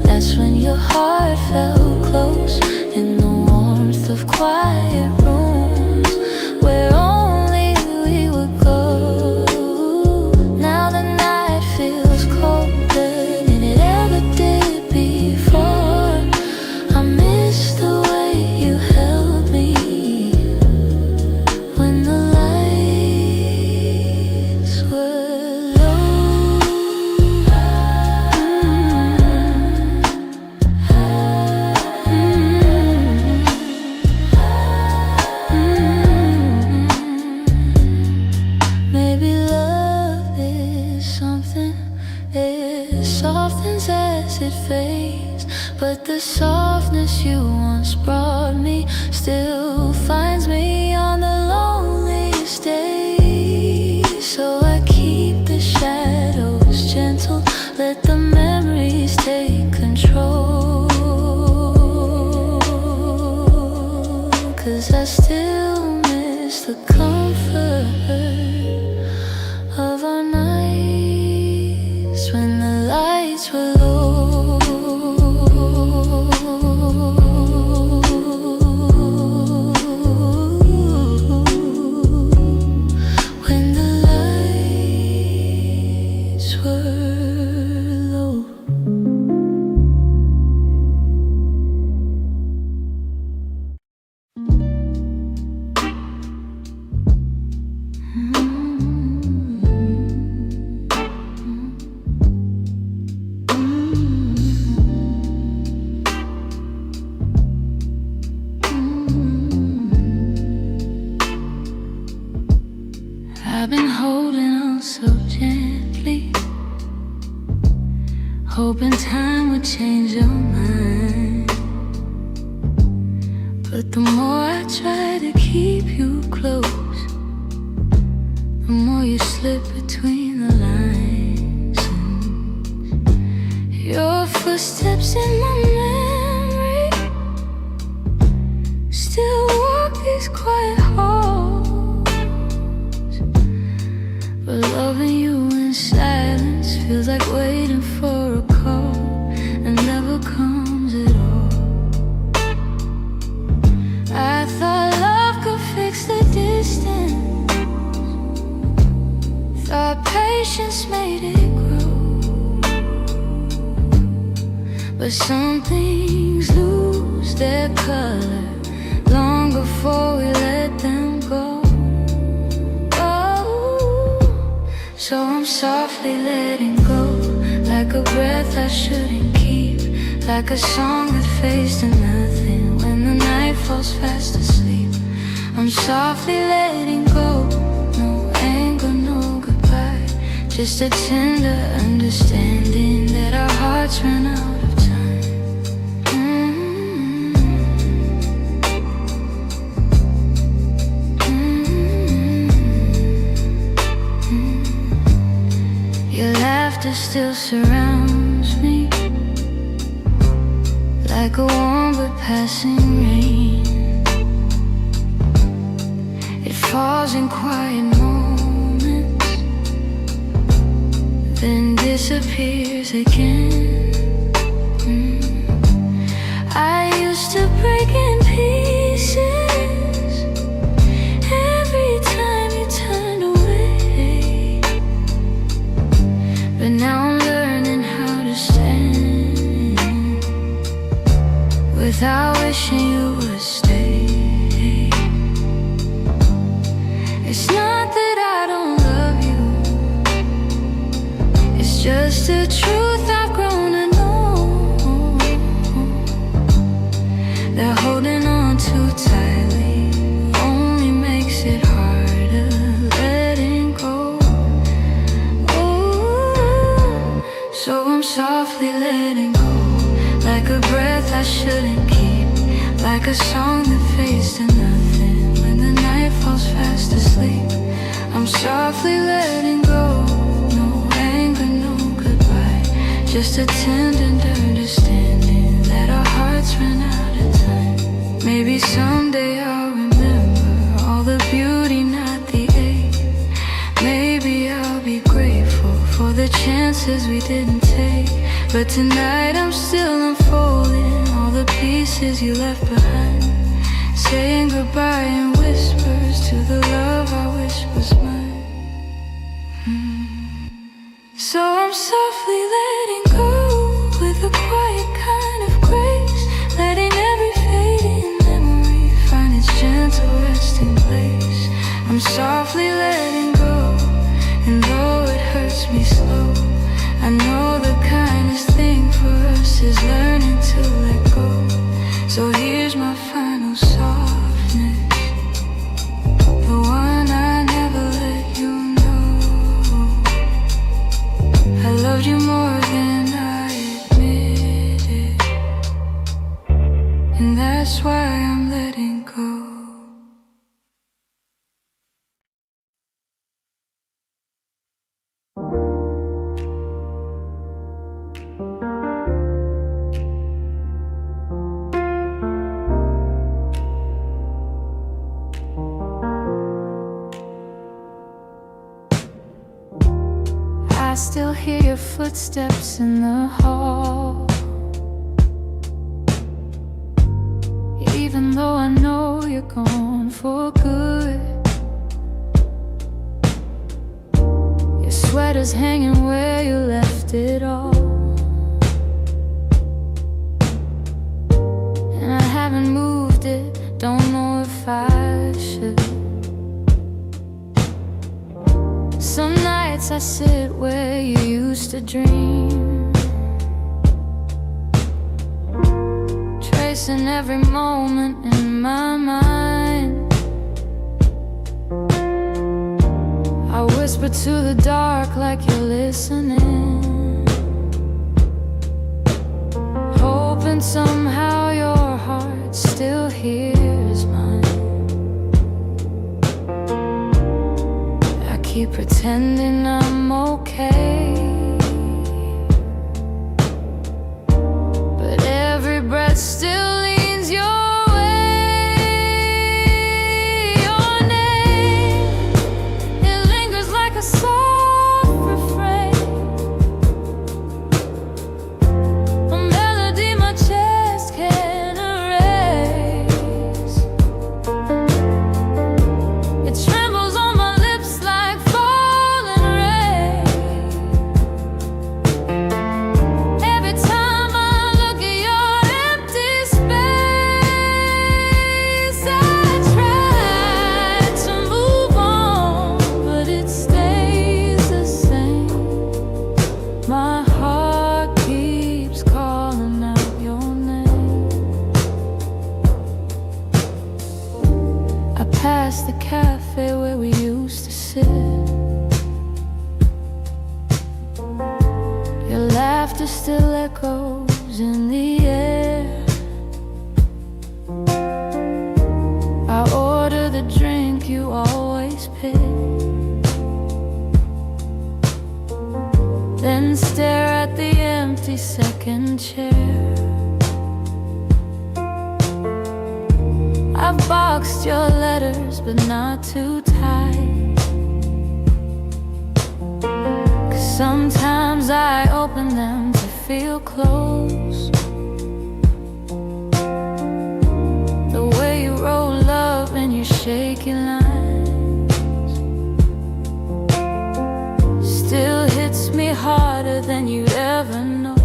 Speaker 1: that's when your heart felt close, in the warmth of quiet rooms where only we would go. Now the night feels colder than it ever did before. I miss the way you held me when the lights were low. Maybe love is something, it softens as it fades, but the softness you once brought me still finds me on the loneliest days. So I keep the shadows gentle, let the memories take control. 'Cause I still miss the comfort of our nights when the lights were low. When the lights were low. I've been holding on so gently, hoping time would change your mind. But the more I try to keep you close, the more you slip between the lines. Your footsteps in my memory still walk these quiet halls. But loving you in silence feels like waiting for a call that never comes at all. I thought love could fix the distance, thought patience made it grow. But some things lose their color long before we let them go. So I'm softly letting go, like a breath I shouldn't keep, like a song that fades to nothing when the night falls fast asleep. I'm softly letting go, no anger, no goodbye, just a tender understanding that our hearts run out of time. Your laughter still surrounds me, like a warm but passing rain. It falls in quiet moments, then disappears again. I used to break in pieces every time you turned away, but now I'm learning how to stand without wishing you would stay. It's not that I don't love you, it's just the truth I've grown to know, that holding on too tightly only makes like a song that fades to nothing when the night falls fast asleep. I'm softly letting go, no anger, no goodbye, just a tender understanding that our hearts ran out of time. Maybe someday I'll remember all the beauty, not the ache. Maybe I'll be grateful for the chances we didn't take. But tonight I'm still unfolding all the pieces you left behind, saying goodbye in whispers to the love I wish was mine. So I'm softly letting go with a quiet kind of grace, letting every fading memory find its gentle resting place. I'm softly letting go, and though it hurts me slow, I know the kindest thing for us is learning to let go. So here's my final softness, the one I never let you know. I loved you more than I admitted, and that's why I'm letting go. I still hear your footsteps in the hall, even though I know you're gone for good. Your sweater's hanging where you left it all, and I haven't moved it, don't know if I should. Some nights I sit where you used to dream, tracing every moment in my mind. I whisper to the dark like you're listening, hoping somehow your heart still hears mine. Keep pretending I'm okay, but every breath still leans your way. Your name, it lingers like a soft refrain, a melody my chest can't erase. It trembles on my lips like falling rain. Every time I look at your empty space, I try to move on, but it stays the same. My heart keeps calling out your name. I pass the cafe where we used to sit. Your laughter still echoes in the air. I order the drink you always pick, then stare at the empty second chair. I've boxed your letters, but not too tight, 'cause sometimes I open them to feel close. The way you roll up in your shaky lines still hits me harder than you'd ever know.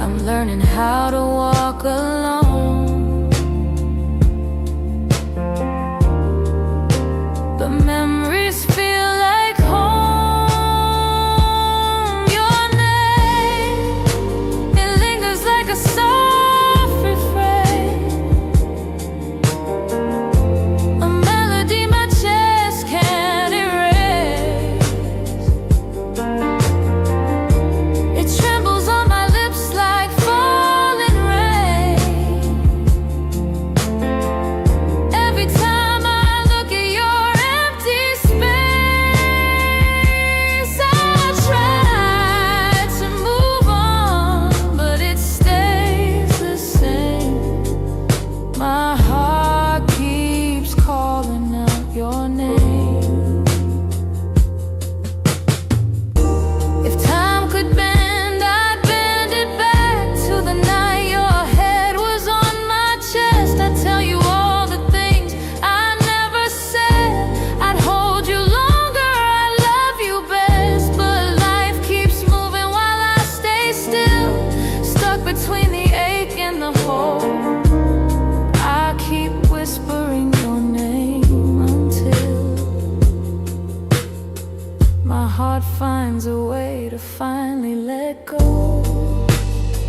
Speaker 1: I'm learning how to walk alone, but memories feel like home. Your name, it lingers like a soft refrain, a melody my chest can't erase. It trembles on my lips like my home. I keep whispering your name until my heart finds a way to finally let go.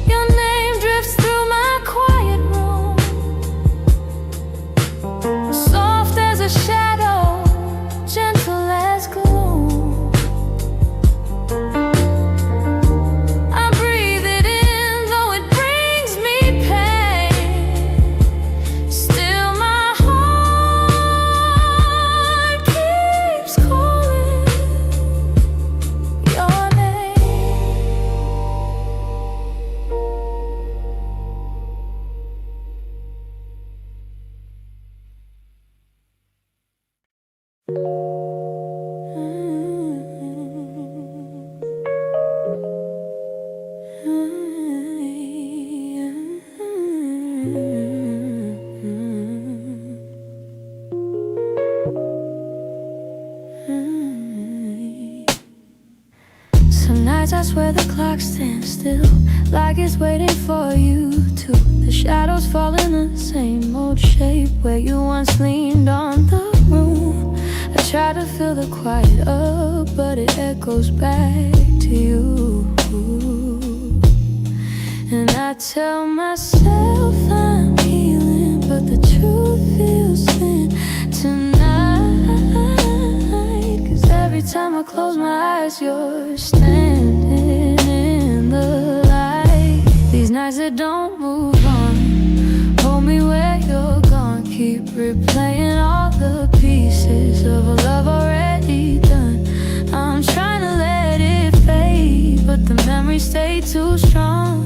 Speaker 1: Your name drifts through my quiet room, soft as a shadow, gentle as gloom. I breathe it in, though it brings me pain. Still my heart keeps calling your Some nights I swear the clock stands still, like it's waiting for you to. The shadows fall in the same old shape where you once leaned on the room. I try to fill the quiet up, but it echoes back to you. And I tell myself I'm healing, but the truth feels thin tonight. 'Cause every time I close my eyes, you're standing in the light. These nights that don't move on, hold me where you're gone. Keep replaying all the pieces of a love already done. I'm trying to let it fade, but the memories stay too strong.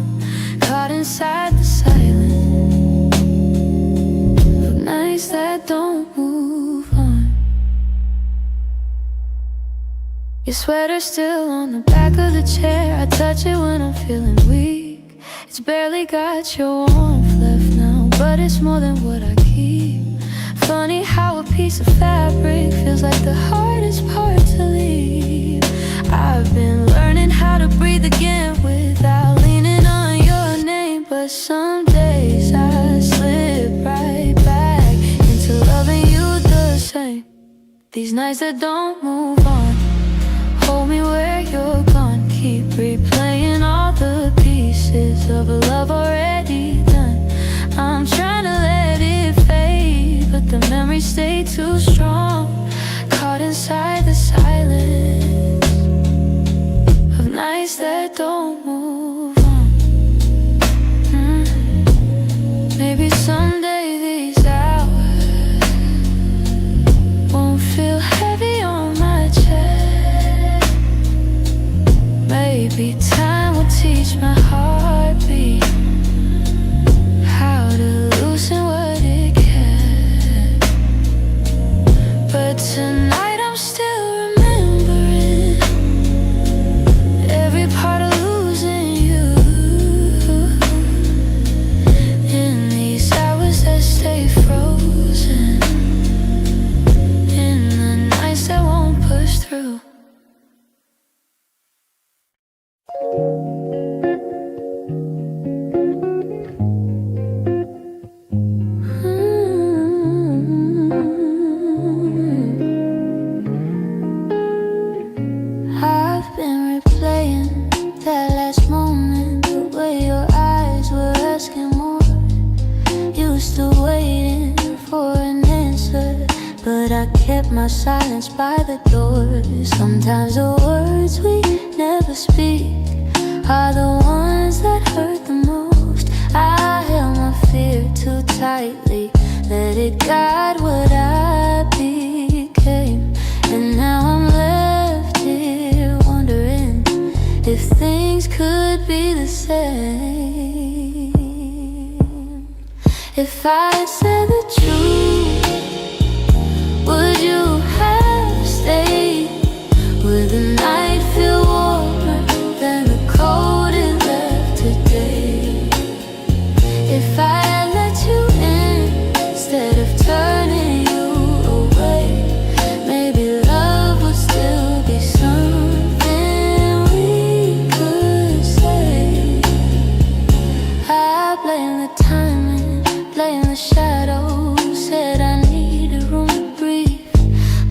Speaker 1: Caught inside the silence of nights that don't move on. Your sweater's still on the back of the chair. I touch it when I'm feeling weak. It's barely got your warmth left now, but it's more than what I keep. Funny how a piece of fabric feels like the hardest part to leave. I've been learning how to breathe again without leaning on your name, but some days I slip right back into loving you the same. These nights that don't move on, hold me where you're gone. Keep replaying all the pieces of a love already done. I'm trying to let it fade, but the memories stay too strong. Caught inside the silence of nights that don't move on. Maybe someday these hours won't feel heavy on my chest. Maybe time will teach my heartbeat how to loosen what it can. But tonight I'm still remembering every part of losing you. In these hours that stay frozen, in the nights that won't push through. I've been replaying that last moment, the way your eyes were asking more. You still waiting for an answer, but I kept my silence by the door. Sometimes the words we never speak are the ones that hurt the most. I held my fear too tightly, let it guide what I became. And now I'm left here wondering if things could be the same. If I had said the truth, would you have stayed? Would the night feel warmer than the cold it left today? If I had let you in instead of turning you away, maybe love would still be something we could say. I've blame the timing, blame the shadows. Said I needed room to breathe,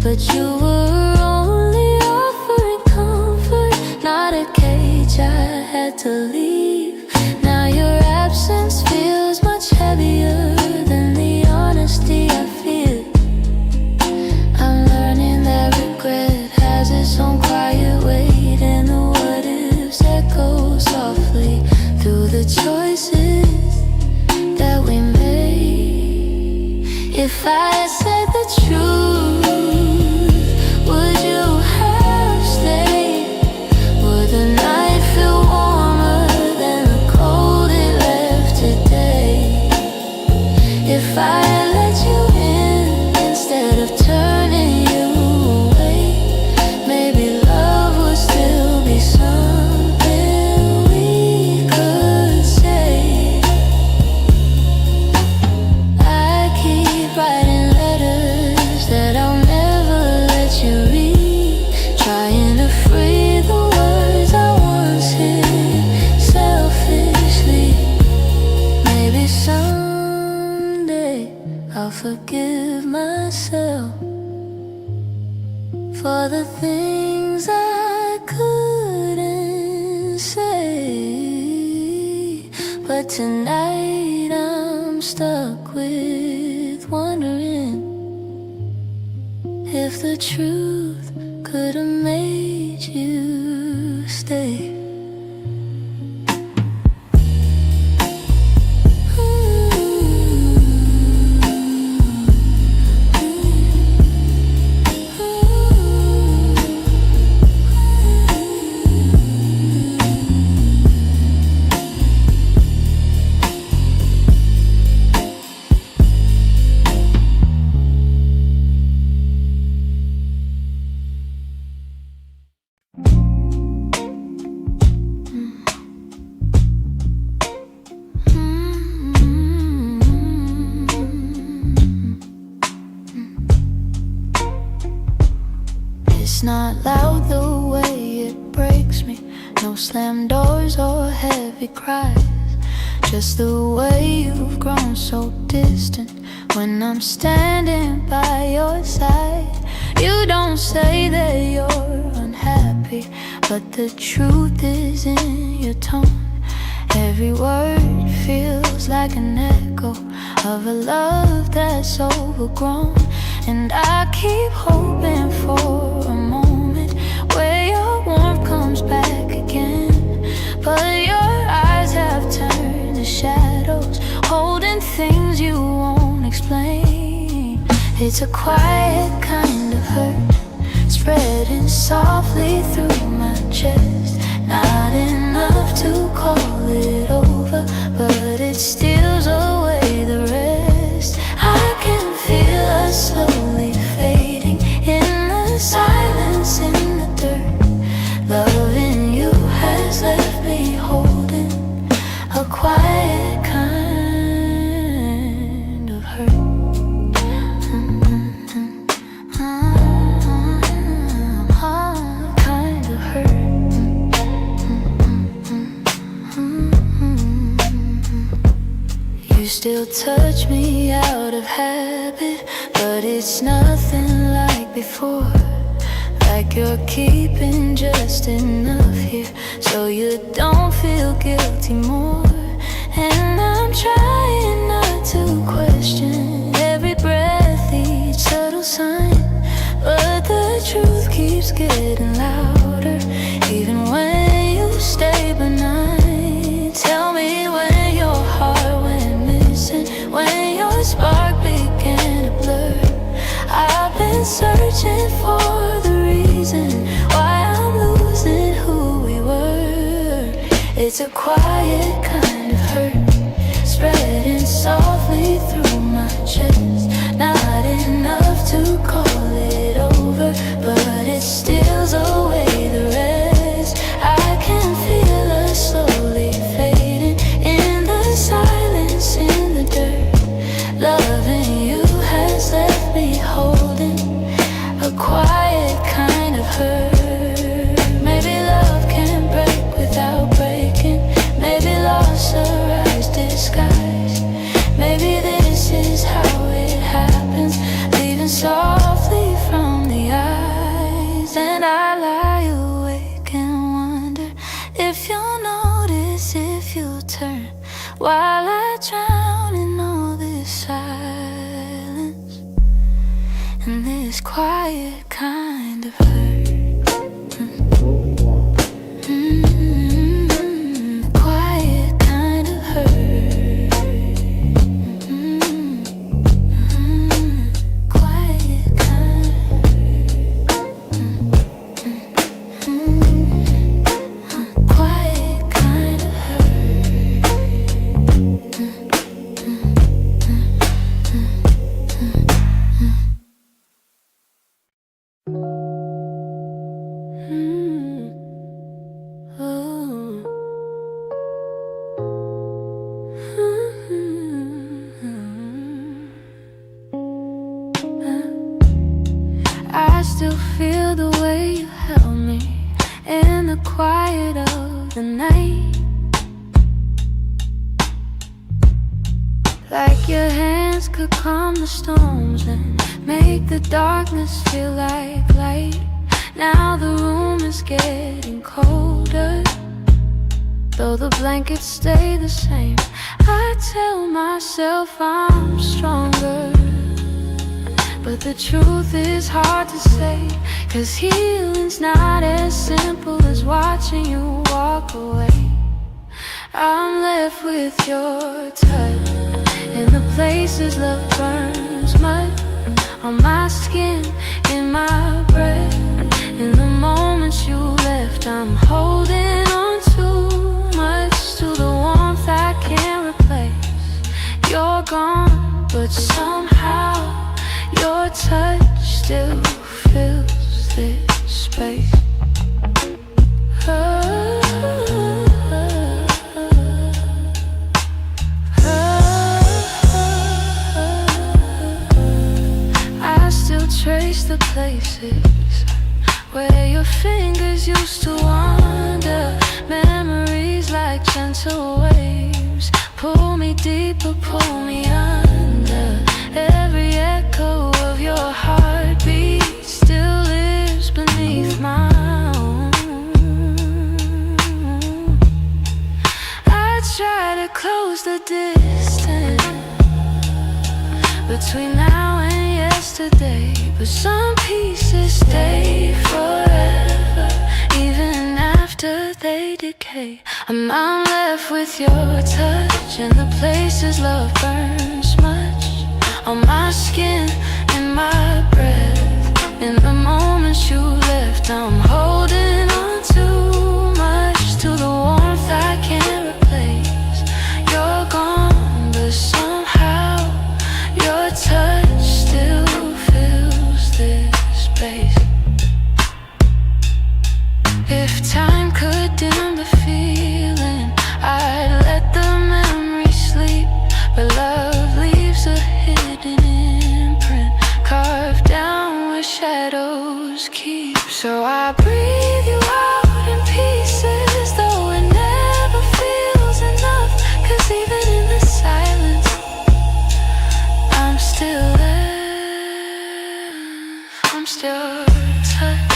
Speaker 1: but you were only offering comfort, not a cage I had to leave. Now your absence feels much heavier than the honesty I feel. I'm learning that regret has its own quiet weight, and the what ifs echo softly through the choices that we made. If I had said the truth, would you have stayed? Would the night feel warmer than the cold it left today? If I had let you in instead of turning you away, maybe love would still be something we could say. I keep writing letters that I'll never let you read, trying to free the words I once hid selfishly. Maybe someday I'll forgive myself for the things I couldn't say. But tonight I'm stuck with wondering if the truth could have made you stay. It's not loud the way it breaks me, no slam doors or heavy cries, just the way you've grown so distant when I'm standing by your side. You don't say that you're unhappy, but the truth is in your tone. Every word feels like an echo of a love that's overgrown. And I keep hoping for a moment where your warmth comes back again, but your eyes have turned to shadows, holding things you won't explain. It's a quiet kind of hurt, spreading softly through my chest. Not enough to call it over, but it steals away the rest. I can feel us slowly fading in the silence, in the dirt. Loving you has left me holding a quiet kind of hurt. Kind of hurt. You still touch me out of habit, but it's nothing like before. Like you're keeping just enough here so you don't feel guilty more. And I'm trying not to question every breath, each subtle sign, but the truth keeps getting louder, even when you stay benign. Tell me when your heart went missing, when your spark began to blur. I've been searching for the reason why I'm losing who we were. It's a quiet kind of hurt, spreading softly through my chest. Not enough to call it over, but it steals away the rest. I can feel us slowly fading in the silence, in the dirt. Loving you has left me holding a quiet kind of hurt. Maybe love can break without breaking, maybe loss arise disguised while I drown in all this silence and this quiet kind of hurt. Quiet kind of hurt. Quiet kind of hurt. Quiet kind of I still feel the way you held me in the quiet of the night, like your hands could calm the storms and make the darkness feel like light. Now the room is getting colder, though the blankets stay the same. I tell myself I'm stronger, but the truth is hard to say, 'cause healing's not as simple as watching you walk away. I'm left with your touch in the places love burns mud, on my skin, in my breath. In the moments you left, I'm holding on too much to the warmth I can't replace. You're gone, but somehow your touch still fills this space. I still trace the places where your fingers used to wander. Memories like gentle waves pull me deeper, pull me under. Every echo of your heartbeat still lives beneath my own. I try to close the distance between now and yesterday, but some pieces stay forever, even after they decay. I'm left with your touch in the places love burns much, on my skin, in my breath. In the moments you left, I'm holding on too much to the warmth I can't replace. You're gone, but somehow your touch still fills this space. If time could dim the feeling, I'd let the memory sleep, but love leaves a hidden imprint carved down where shadows keep. So I breathe you out in pieces, though it never feels enough, 'cause even in the silence I'm still there. I'm still touched.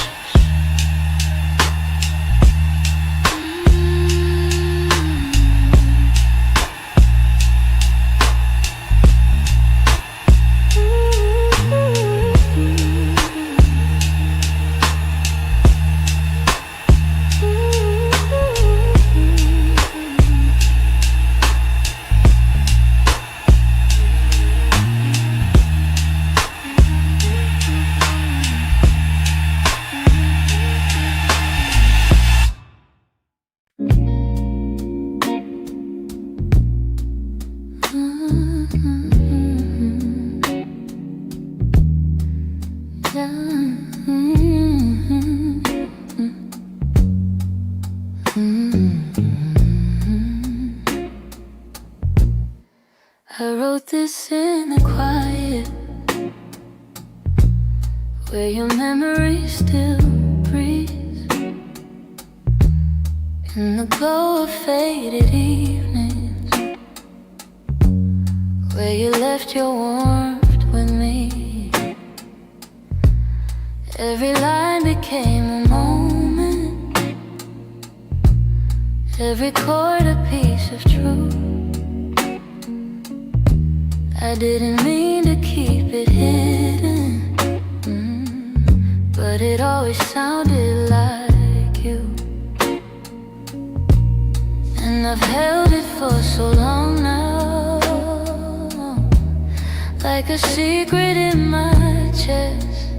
Speaker 1: I wrote this in the quiet, where your memory still breathes, in the glow of faded evenings, where you left your warmth with me. Every line became a moment, every chord a piece of truth. I didn't mean to keep it hidden, but it always sounded like you. And I've held it for so long now, like a secret in my chest,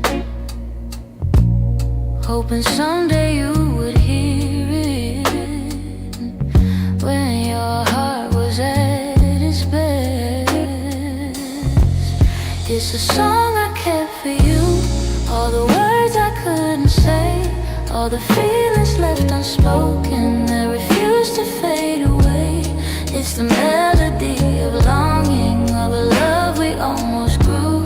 Speaker 1: hoping someday you would hear it when your heart was at its best. It's a song I kept for you, all the words I couldn't say, all the feelings left unspoken that refuse to fade away. It's the melody of longing, of a love we almost grew.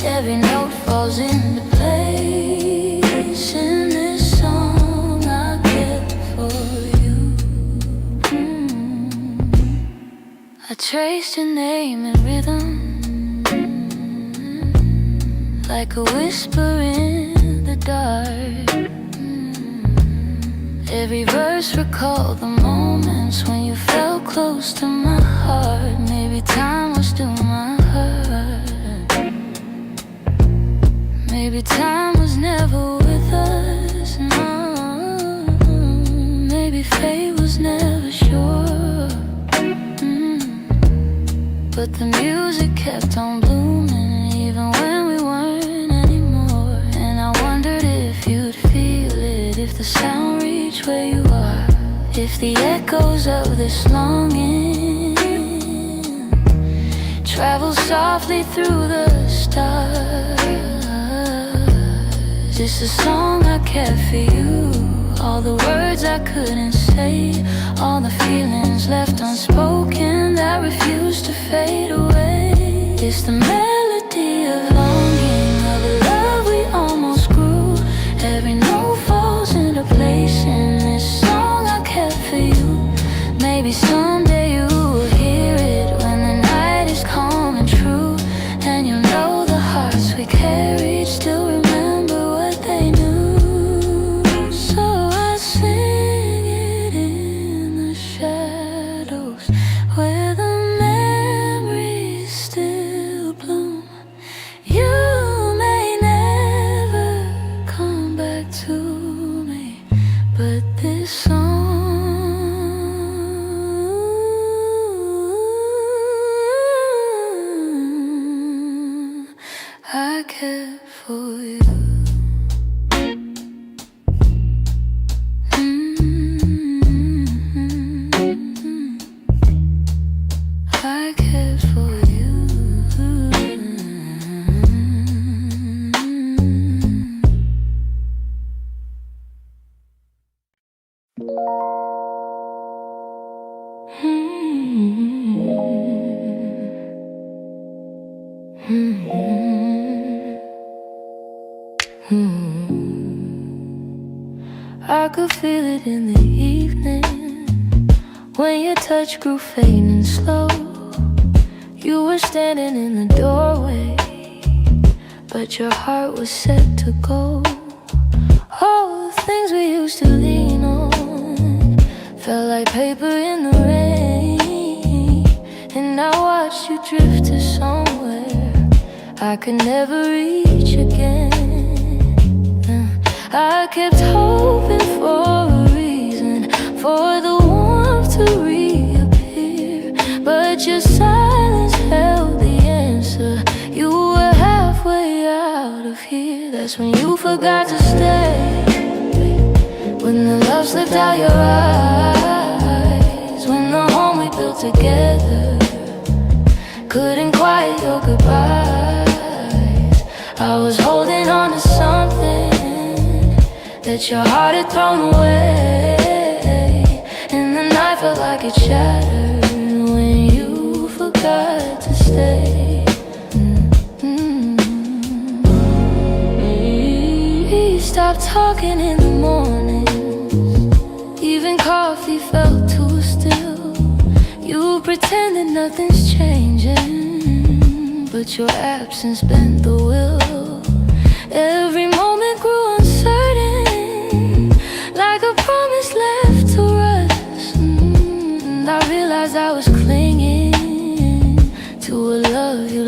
Speaker 1: Every note falls into place in this song I kept for you. I traced your name in rhythm, like a whisper in the dark. Every verse recalled the moments when you felt close to my heart. Maybe time was still my heart. Maybe time was never with us, no. Maybe fate was never sure. But the music kept on blooming even when we weren't anymore. And I wondered if you'd feel it, if the sound reached where you are, if the echoes of this longing travel softly through the stars. It's a song I kept for you, all the words I couldn't say, all the feelings left unspoken that refuse to fade away. It's the melody of longing, of a love we almost grew. Every note falls into place in this song I kept for you. Maybe someday you will hear it when the night is calm and true, and you'll know the hearts we carried still remember what they knew. So I sing it in the shadows where the memories still bloom. You may never come back to me, but this song I kept for you. I kept for you. I could feel it in the evening when your touch grew faint and slow. You were standing in the doorway, but your heart was set to go. All the things we used to lean on felt like paper in the rain, and I watched you drift to somewhere I could never reach again. I kept hoping for a reason for the warmth to reappear, but your silence held the answer. You were halfway out of here. That's when you forgot to stay, when the love slipped out your eyes, when the home we built together couldn't quiet your goodbyes. I was holding on to something that your heart had thrown away, and the night felt like it shattered when you forgot to stay. We stopped talking in the mornings, even coffee felt too still. You pretended nothing's changing, but your absence bent the will. Every moment grew uncertain, like a promise left to rust. And I realized I was clinging to a love you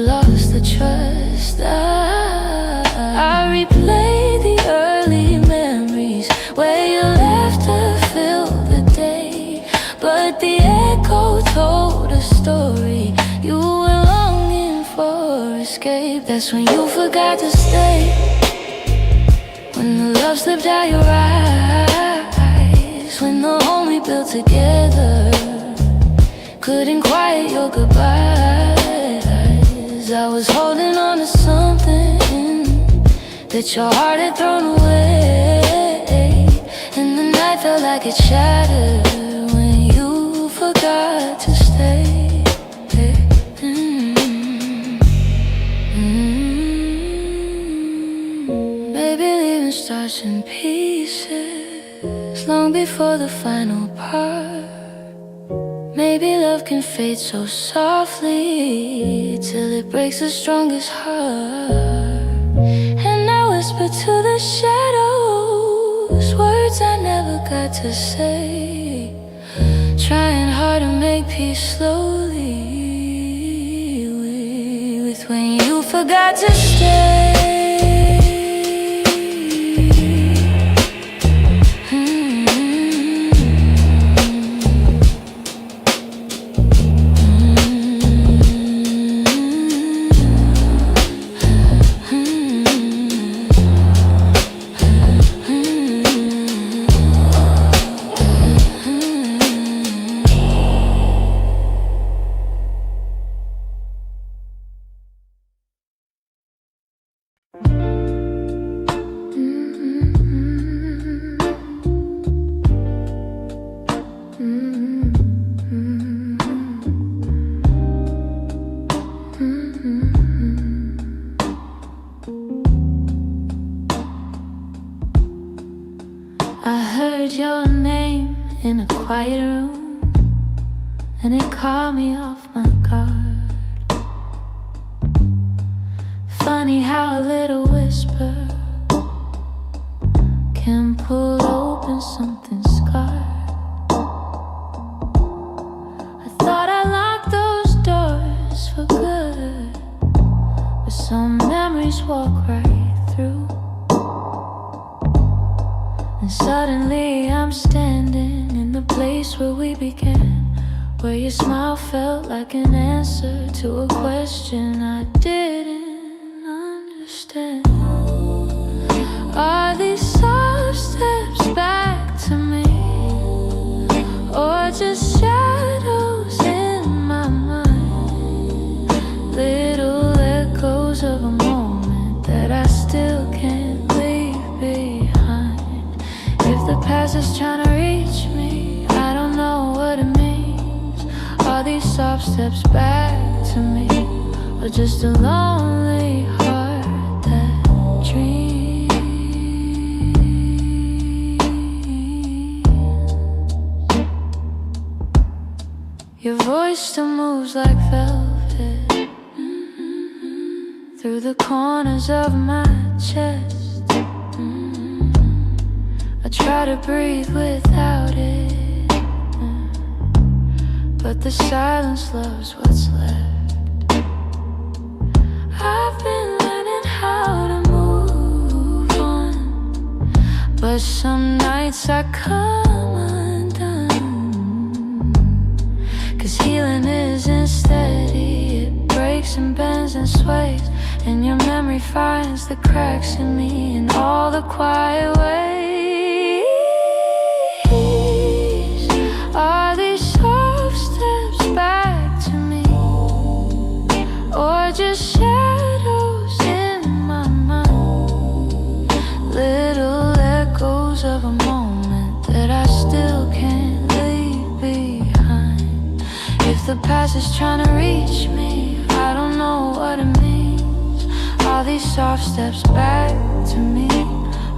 Speaker 1: escape. That's when you forgot to stay. When the love slipped out your eyes. When the home we built together couldn't quiet your goodbyes. I was holding on to something that your heart had thrown away, and the night felt like it shattered when you forgot to stay. Maybe leaving starts in pieces long before the final part. Maybe love can fade so softly till it breaks the strongest heart. And I whisper to the shadows words I never got to say, trying hard to make peace slowly with when you forgot to stay. I heard your name in a quiet room, and it caught me off my guard. Funny how a little whisper can pull open something scarred. I thought I locked those doors for good, but some memories walk right through. And suddenly I'm standing in the place where we began, where your smile felt like an answer to a question I didn't understand. Are these soft steps back to me, or just shadows in my mind? Little echoes of a moment that I still can't leave behind. If the past is trying to reach me, I don't know what it means. Are these soft steps back to me, or just a lonely heart that dreams? Your voice still moves like velvet through the corners of my chest. I try to breathe without it, but the silence loves what's left. I've been learning how to move on, but some nights I come undone. 'Cause healing isn't steady, it breaks and bends and sways, and your memory finds the cracks in me in all the quiet ways. Are these soft steps back to me, or just shadows in my mind? Little echoes of a moment that I still can't leave behind. If the past is trying to reach me, I don't know what it means. Are these soft steps back to me,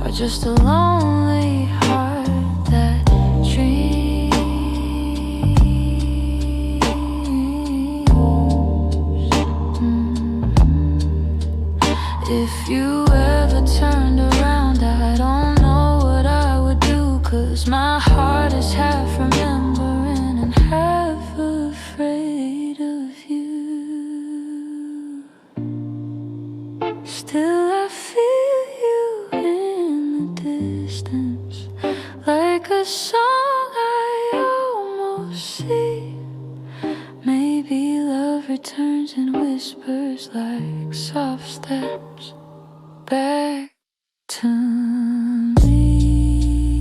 Speaker 1: or just a lonely heart that dreams? If you ever turned around, I don't know what I would do, 'cause my heart is half remembering and half afraid of you. Still I feel you in the distance, like a song I almost see. Maybe love returns and whispers like soft steps back to me.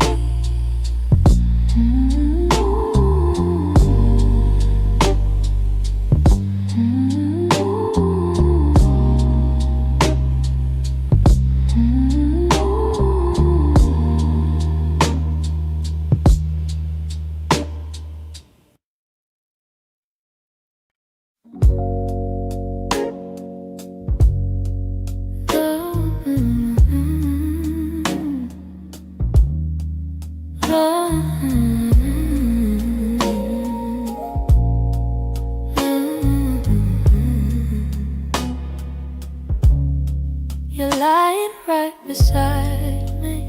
Speaker 1: You're lying right beside me,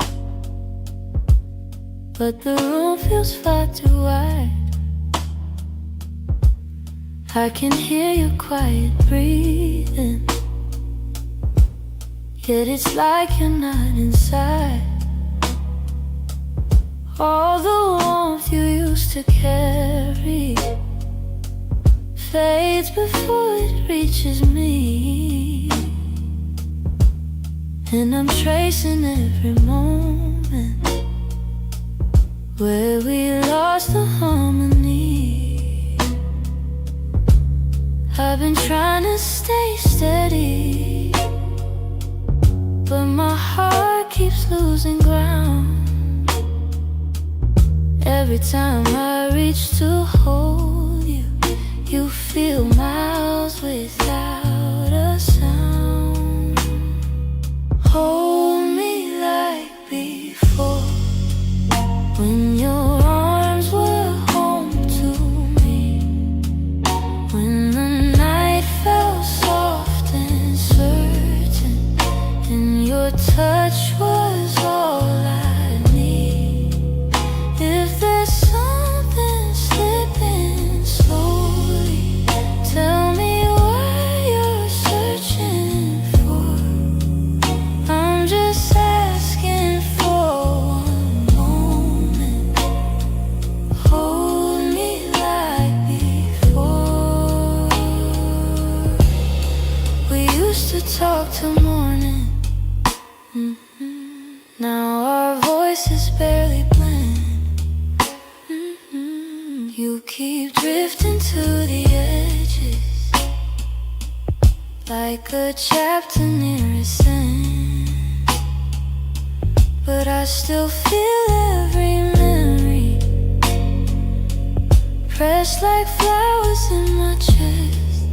Speaker 1: but the room feels far too wide. I can hear your quiet breathing, yet it's like you're not inside. All the warmth you used to carry fades before it reaches me, and I'm tracing every moment where we lost the harmony. I've been trying to stay steady, but my heart keeps losing ground. Every time I reach to hold you, you feel miles without a sound. Hold me like before, when your arms were home to me, when the night felt soft and certain, and your touch was all I need. If there's something slipping slowly, tell me what you're searching for. I'm just asking for one moment. Hold me like before. We used to talk till morning. Now our voices barely blend. You keep drifting to the edges, like a chapter near its end, but I still feel every memory pressed like flowers in my chest.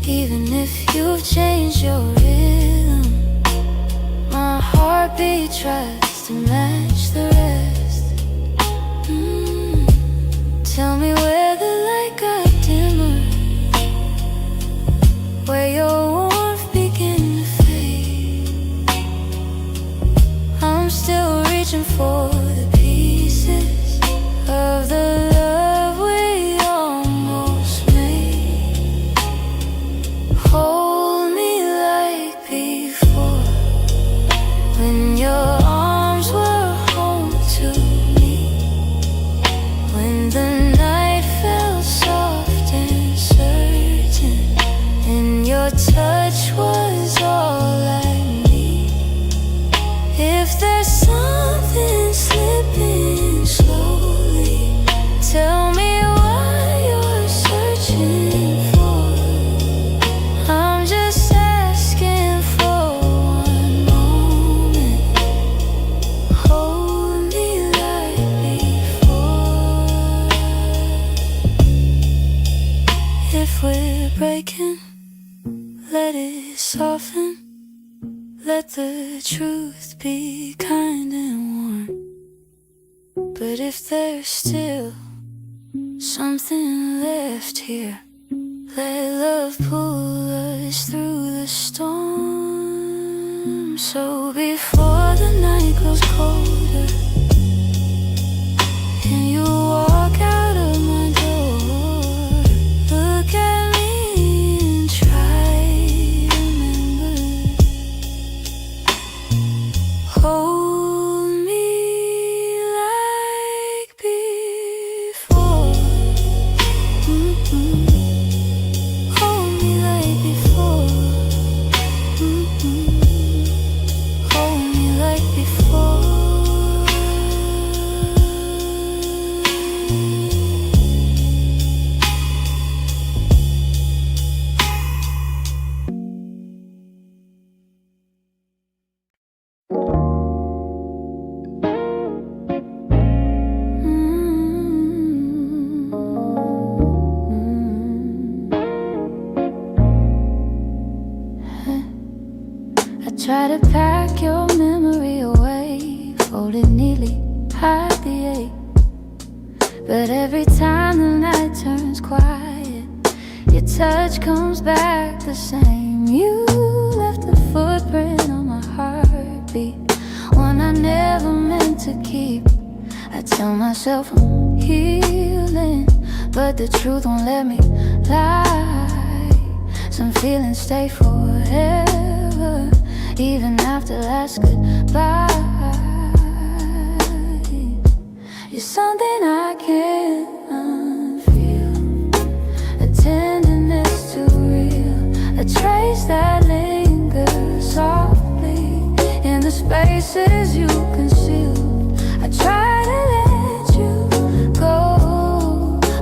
Speaker 1: Even if you've changed your rhythm, my heartbeat tries to match the rest. Tell me where the light got dimmer, where your warmth began to fade. I'm still reaching for the pieces of the love we almost made. Hold me like before, when your arms were home to me, when the night felt soft and certain, and your touch was all I need. If there's something slipping slowly, tell me what you're searching for. I'm just asking for one moment. Hold me like before. If we're breaking, let it soften. Let the truth be kind and warm. But if there's still something left here, let love pull us through the storm. So before the night grows colder and you walk out of my door, look at me and try to remember. Hold me like before. try to pack your memory away, fold it neatly, hide the ache. But every time the night turns quiet, your touch comes back the same. You left a footprint on my heartbeat, one I never meant to keep. I tell myself I'm healing, but the truth won't let me lie. Some feelings stay forever, even after last goodbye. You're something I can't unfeel, a tenderness too real, a trace that lingers softly in the spaces you concealed. I try to let you go,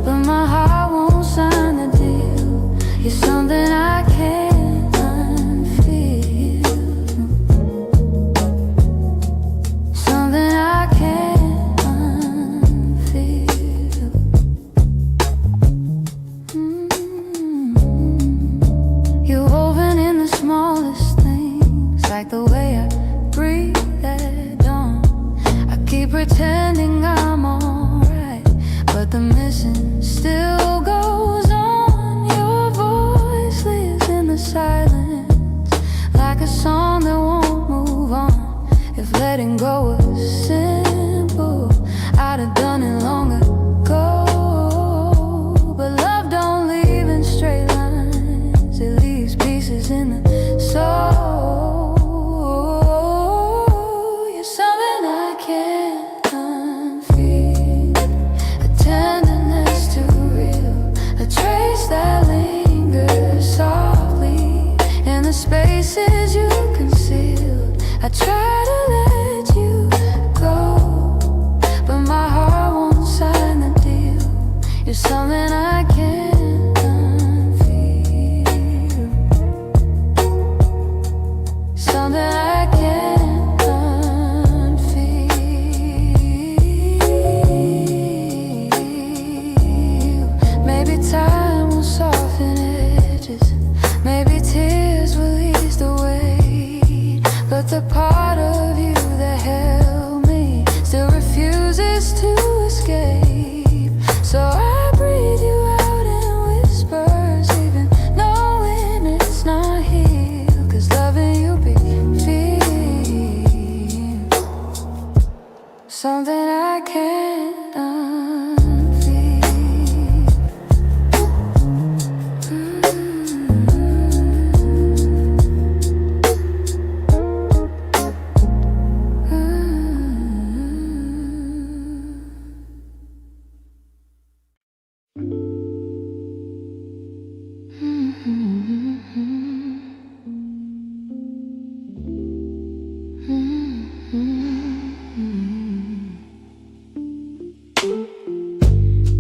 Speaker 1: but my heart won't sign the deal. You're something I can't unfeel, something I can't unfeel. You're woven in the smallest things, like the way I breathe at dawn. I keep pretending I'm alright, but the missing still goes on. Your voice lives in the silence, like a song that won't move on. If letting go was simple, I'd have done it long ago. But love don't leave in straight lines, it leaves pieces in the soul. You're something I can't unfeel, a tenderness too real, a trace that lingers softly in the spaces you concealed. I try to let you go, but my heart won't sign the deal. You're something I can't unfeel, something I can't unfeel. Maybe time will soften edges, maybe tears will ease the weight, but the part of you that held me still refuses to escape. So I breathe you out in whispers, even knowing it's not here, 'cause loving you be feel something I can't unfeel.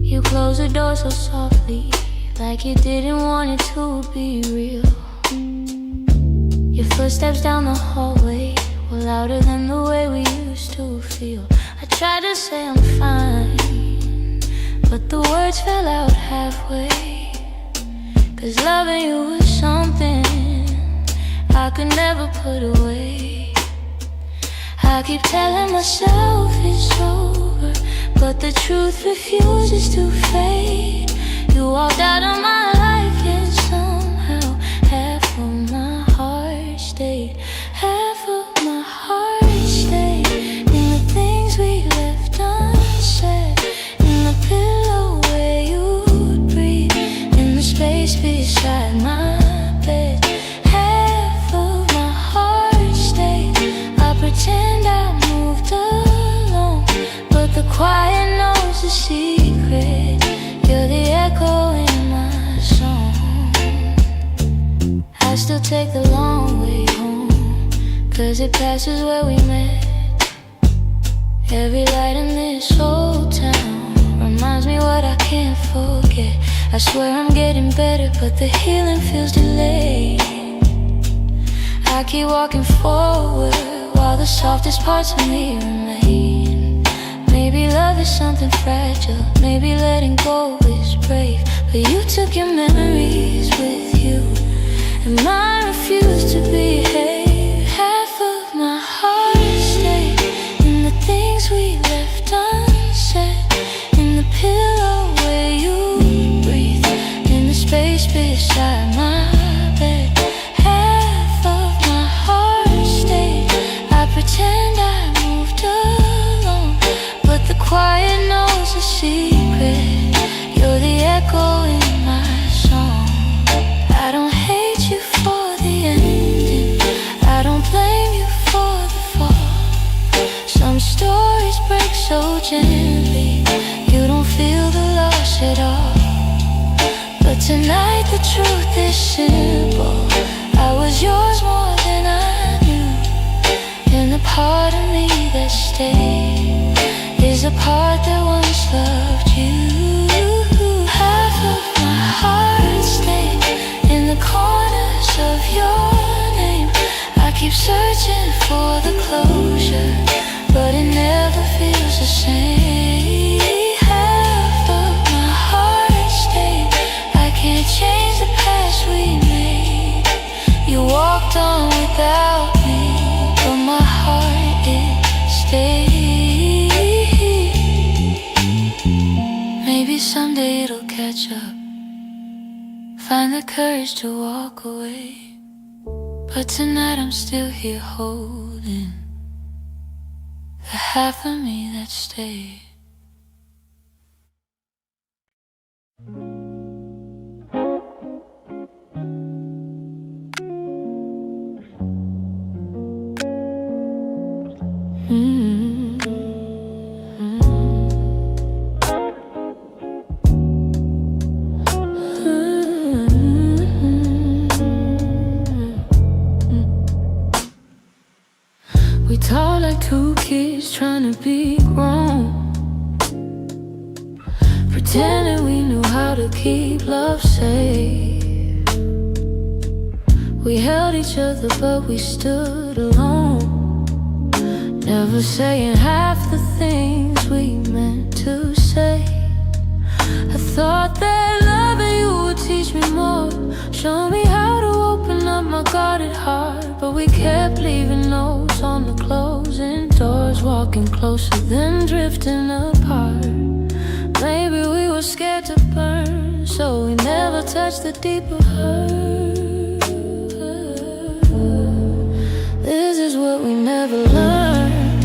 Speaker 1: You close the door so softly, like you didn't want it to be real. Your footsteps down the hallway were louder than the way we used to feel. I tried to say I'm fine, but the words fell out halfway. 'Cause loving you was something I could never put away. I keep telling myself it's over, but the truth refuses to fade. You walked out of my life, yet somehow half of my heart stayed. Half of my heart stayed in the things we left unsaid, in the pillow where you'd breathe, in the space beside my bed. Half of my heart stayed. I pretend I moved along, but the quiet knows the secret. You're the echo in my song. I still take the long way home, 'cause it passes where we met. Every light in this old town reminds me what I can't forget. I swear I'm getting better, but the healing feels delayed. I keep walking forward while the softest parts of me remain. Maybe love is something fragile, maybe letting go is brave, but you took your memories with you, and mine refused to behave. Half beside my bed. Half of my heart stayed. I pretend I moved along, but the quiet knows a secret. You're the echo in my song. I don't hate you for the ending, I don't blame you for the fall. Some stories break so gently, you don't feel the loss at all. But tonight the truth is simple, I was yours more than I knew. And the part of me that stayed is a part that once loved you. Half of my heart stayed in the corners of your name. I keep searching for the closure, but it never feels the same. Half of my heart stayed. I can't change the past we made. You walked on without me, but my heart, it stayed. Maybe someday it'll catch up, find the courage to walk away. But tonight I'm still here holding the half of me that stayed. We talk like two kids trying to be grown, pretending we knew how to keep love safe. We held each other but we stood alone, never saying half the things we meant to say. I thought that loving you would teach me more, show me how to open up my guarded heart. But we kept leaving notes on the closing doors, walking closer then drifting apart. Maybe we were scared to burn, so we never touched the deeper hurt. This is what we never learned,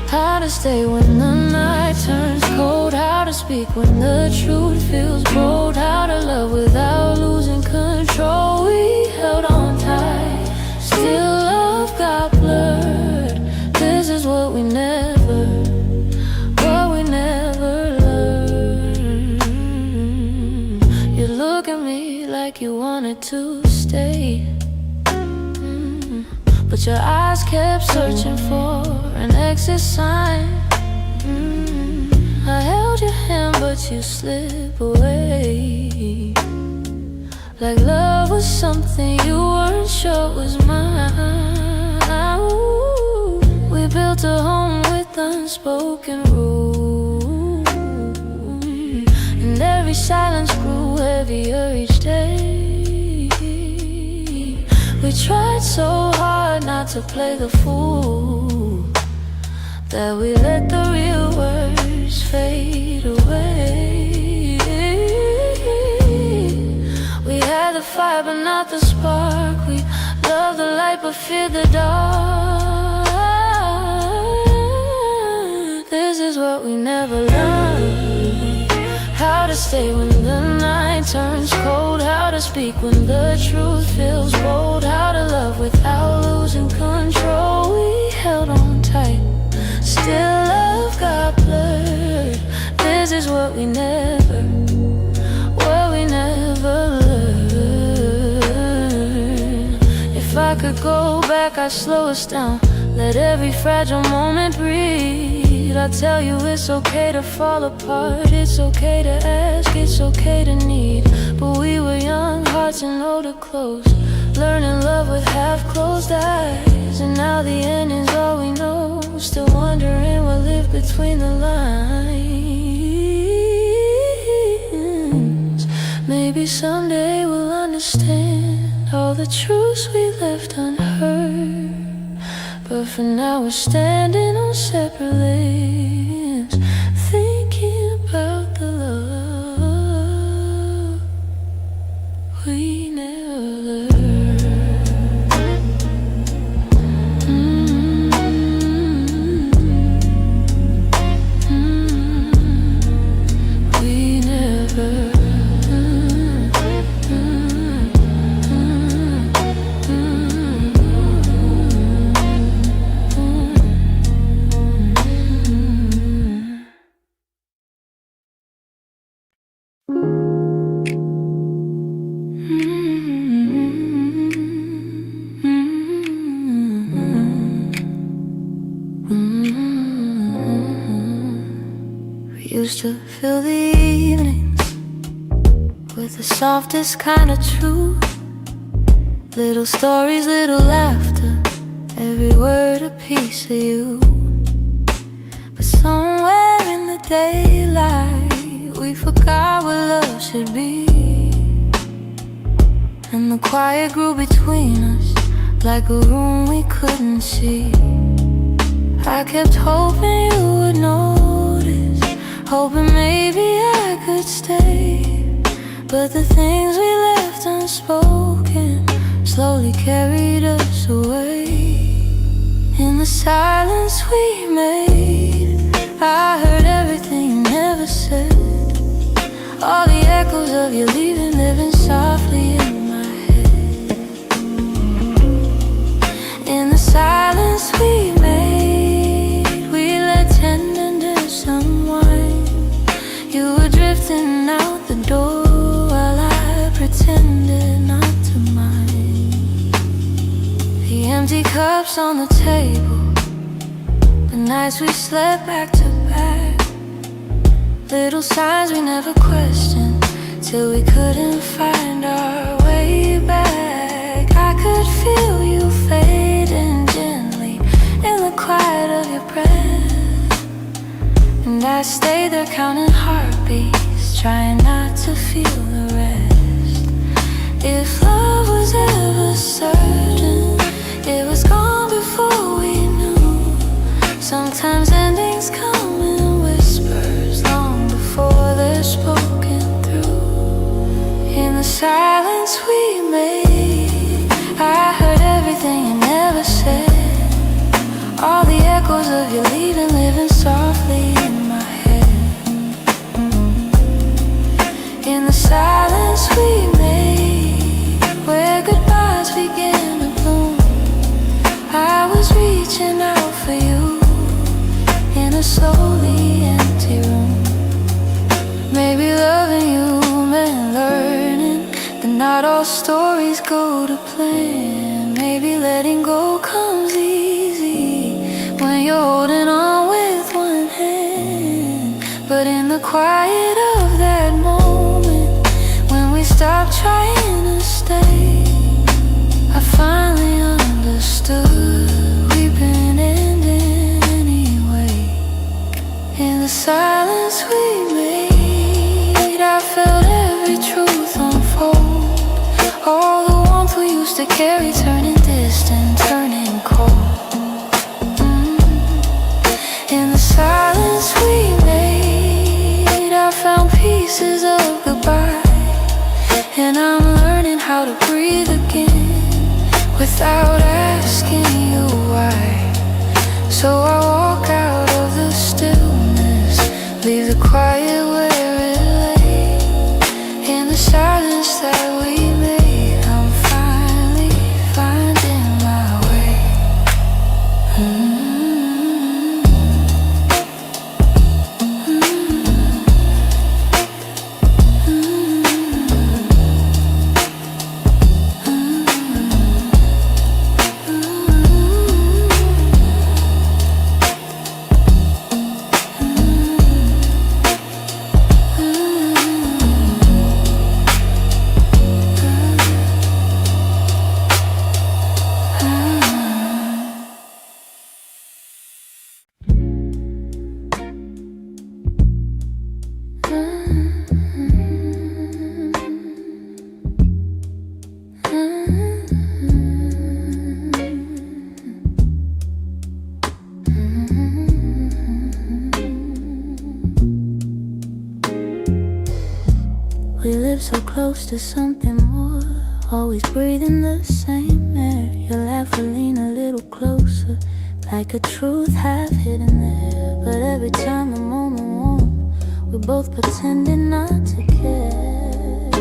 Speaker 1: how to stay when the night turns cold, how to speak when the truth feels bold, how to love without losing control. We held on tight, still love got blurred. This is what we never learned. You look at me like you wanted to stay, but your eyes kept searching for an exit sign. I held your hand but you slip away, like love was something you weren't sure was mine. Ooh, we built a home with unspoken rules, and every silence grew heavier each day. We tried so hard not to play the fool, that we let the real words fade away. We had the fire but not the spark, we loved the light but feared the dark. This is what we never learned, how to stay when the night turns cold, how to speak when the truth feels bold, how to love without losing control. We held on tight, still love got blurred. This is what we never learned. If I could go back, I'd slow us down, let every fragile moment breathe. I'd tell you it's okay to fall apart, it's okay to ask, it's okay to need. But we were young, hearts and older close, learning love with half-closed eyes. And now the ending's all we know, still wondering what lived between the lines. Maybe someday we'll understand all the truths we left unheard, but for now we're standing on separate lanes, thinking about the love Fill the evenings with the softest kind of truth. Little stories, little laughter, every word a piece of you. But somewhere in the daylight we forgot what love should be, and the quiet grew between us like a room we couldn't see. I kept hoping you would notice, hoping maybe I could stay. But the things we left unspoken slowly carried us away. In the silence we made, I heard everything you never said. All the echoes of you leaving, living softly in my head. In the silence we made, we let tenderness unwind. You were drifting out the door while I pretended not to mind. The empty cups on the table, the nights we slept back to back. Little signs we never questioned, till we couldn't find our way back. I could feel you fading gently in the quiet of your breath, and I stayed there counting heartbeats, trying not to feel the rest. If love was ever certain, it was gone before we knew. Sometimes endings come in whispers, long before they're spoken through. In the silence we made, I heard everything you never said. All the echoes of you leaving, living softly in my head. In the silence we made, where goodbyes began to bloom, I was reaching out for you in a slowly empty room. Maybe loving you meant learning that not all stories go to plan. Maybe letting go comes easy when you're holding on with one hand. But in the quiet of that moment, when we stopped trying to stay, I finally understood we've been ending anyway. In the silence we made, I felt every truth unfold. All the warmth we used to carry turning distant, turning cold. In the silence we made, I found pieces of goodbye, and I'm learning how to breathe again without asking you why. So I walk out of the stillness, leave the quiet where it lay. In the silence that we made, I'm finally finding my way. We live so close to something more, always breathing the same air. Your laugh will lean a little closer, like a truth half hidden there. But every time the moment warm, we're both pretending not to care.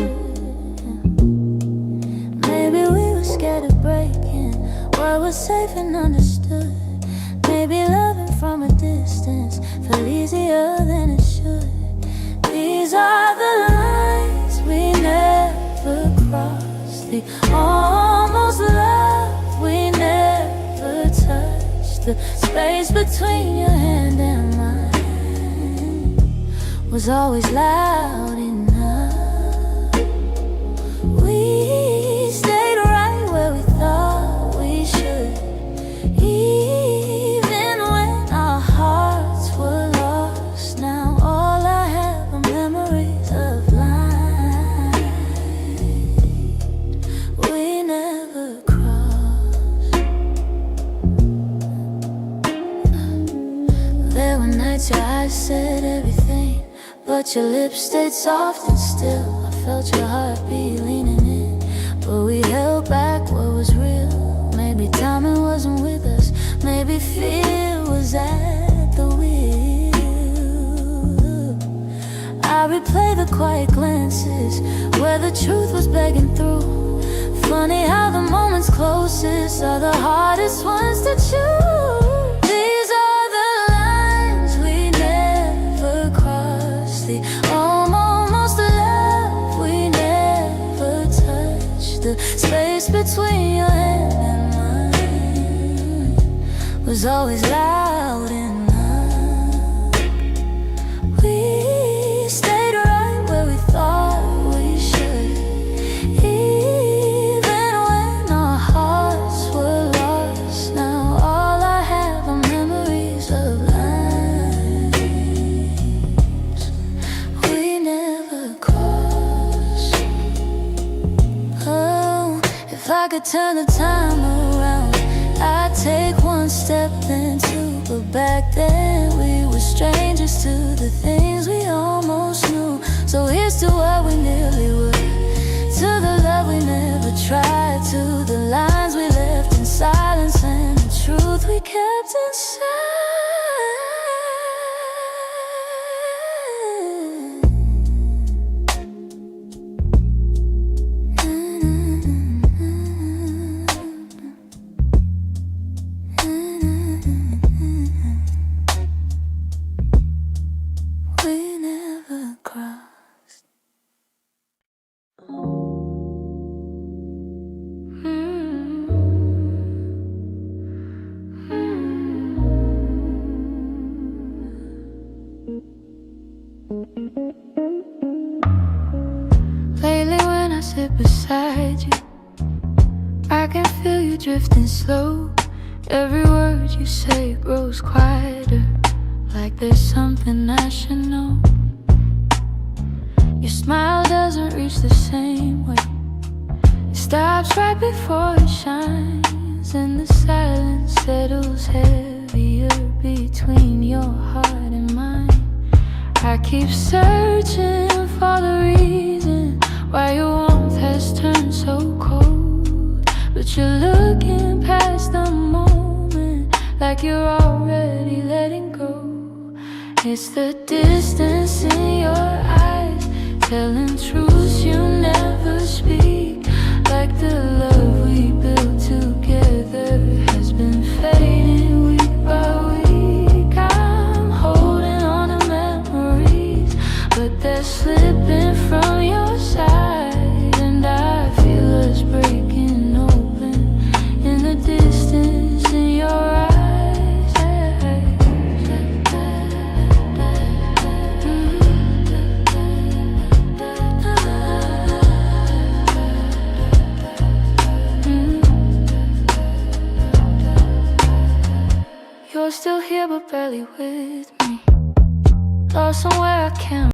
Speaker 1: Maybe we were scared of breaking what was safe and understood. Maybe loving from a distance felt easier than it should. These are the lines we never crossed, the almost love we never touched, the space between your hand and mine. was always loud enough. We stayed right where we thought we should, even when our hearts were lost. Now all I have are memories of lines we never crossed. There were nights your eyes said everything, but your lips stayed soft and still. I felt your heartbeat leaning in, but we held back what was real. Maybe timing wasn't with us, maybe fear was at the wheel. I replay the quiet glances where the truth was begging through. Funny how the moments closest are the hardest ones to choose. These are the lines we never crossed, the almost love we never touched. The space between your hand and mine was always loud enough. We stayed right where we thought we should, even when our hearts were lost. Now all I have are memories of lines we never crossed. Oh, if I could turn the time around, I'd take one step then two, but back then we were strangers to the things we almost knew. So here's to what we nearly were, to the love we never tried, to the lines we left in silence and the truth we kept inside. We never crossed. Lately when I sit beside you, I can feel you drifting slow. Every word you say grows quieter, like there's something I should know. Your smile doesn't reach the same way, it stops right before it shines, and the silence settles heavier between your heart and mine. I keep searching for the reason why your warmth has turned so cold, but you're looking past the moment like you're already letting go. It's the distance in your eyes, telling truths you never speak, like the love we built together has been fading week by week. I'm holding on to memories, but they're slipping from your side, and I feel us breaking open in the distance in your eyes. You're still here but barely with me, lost somewhere I can't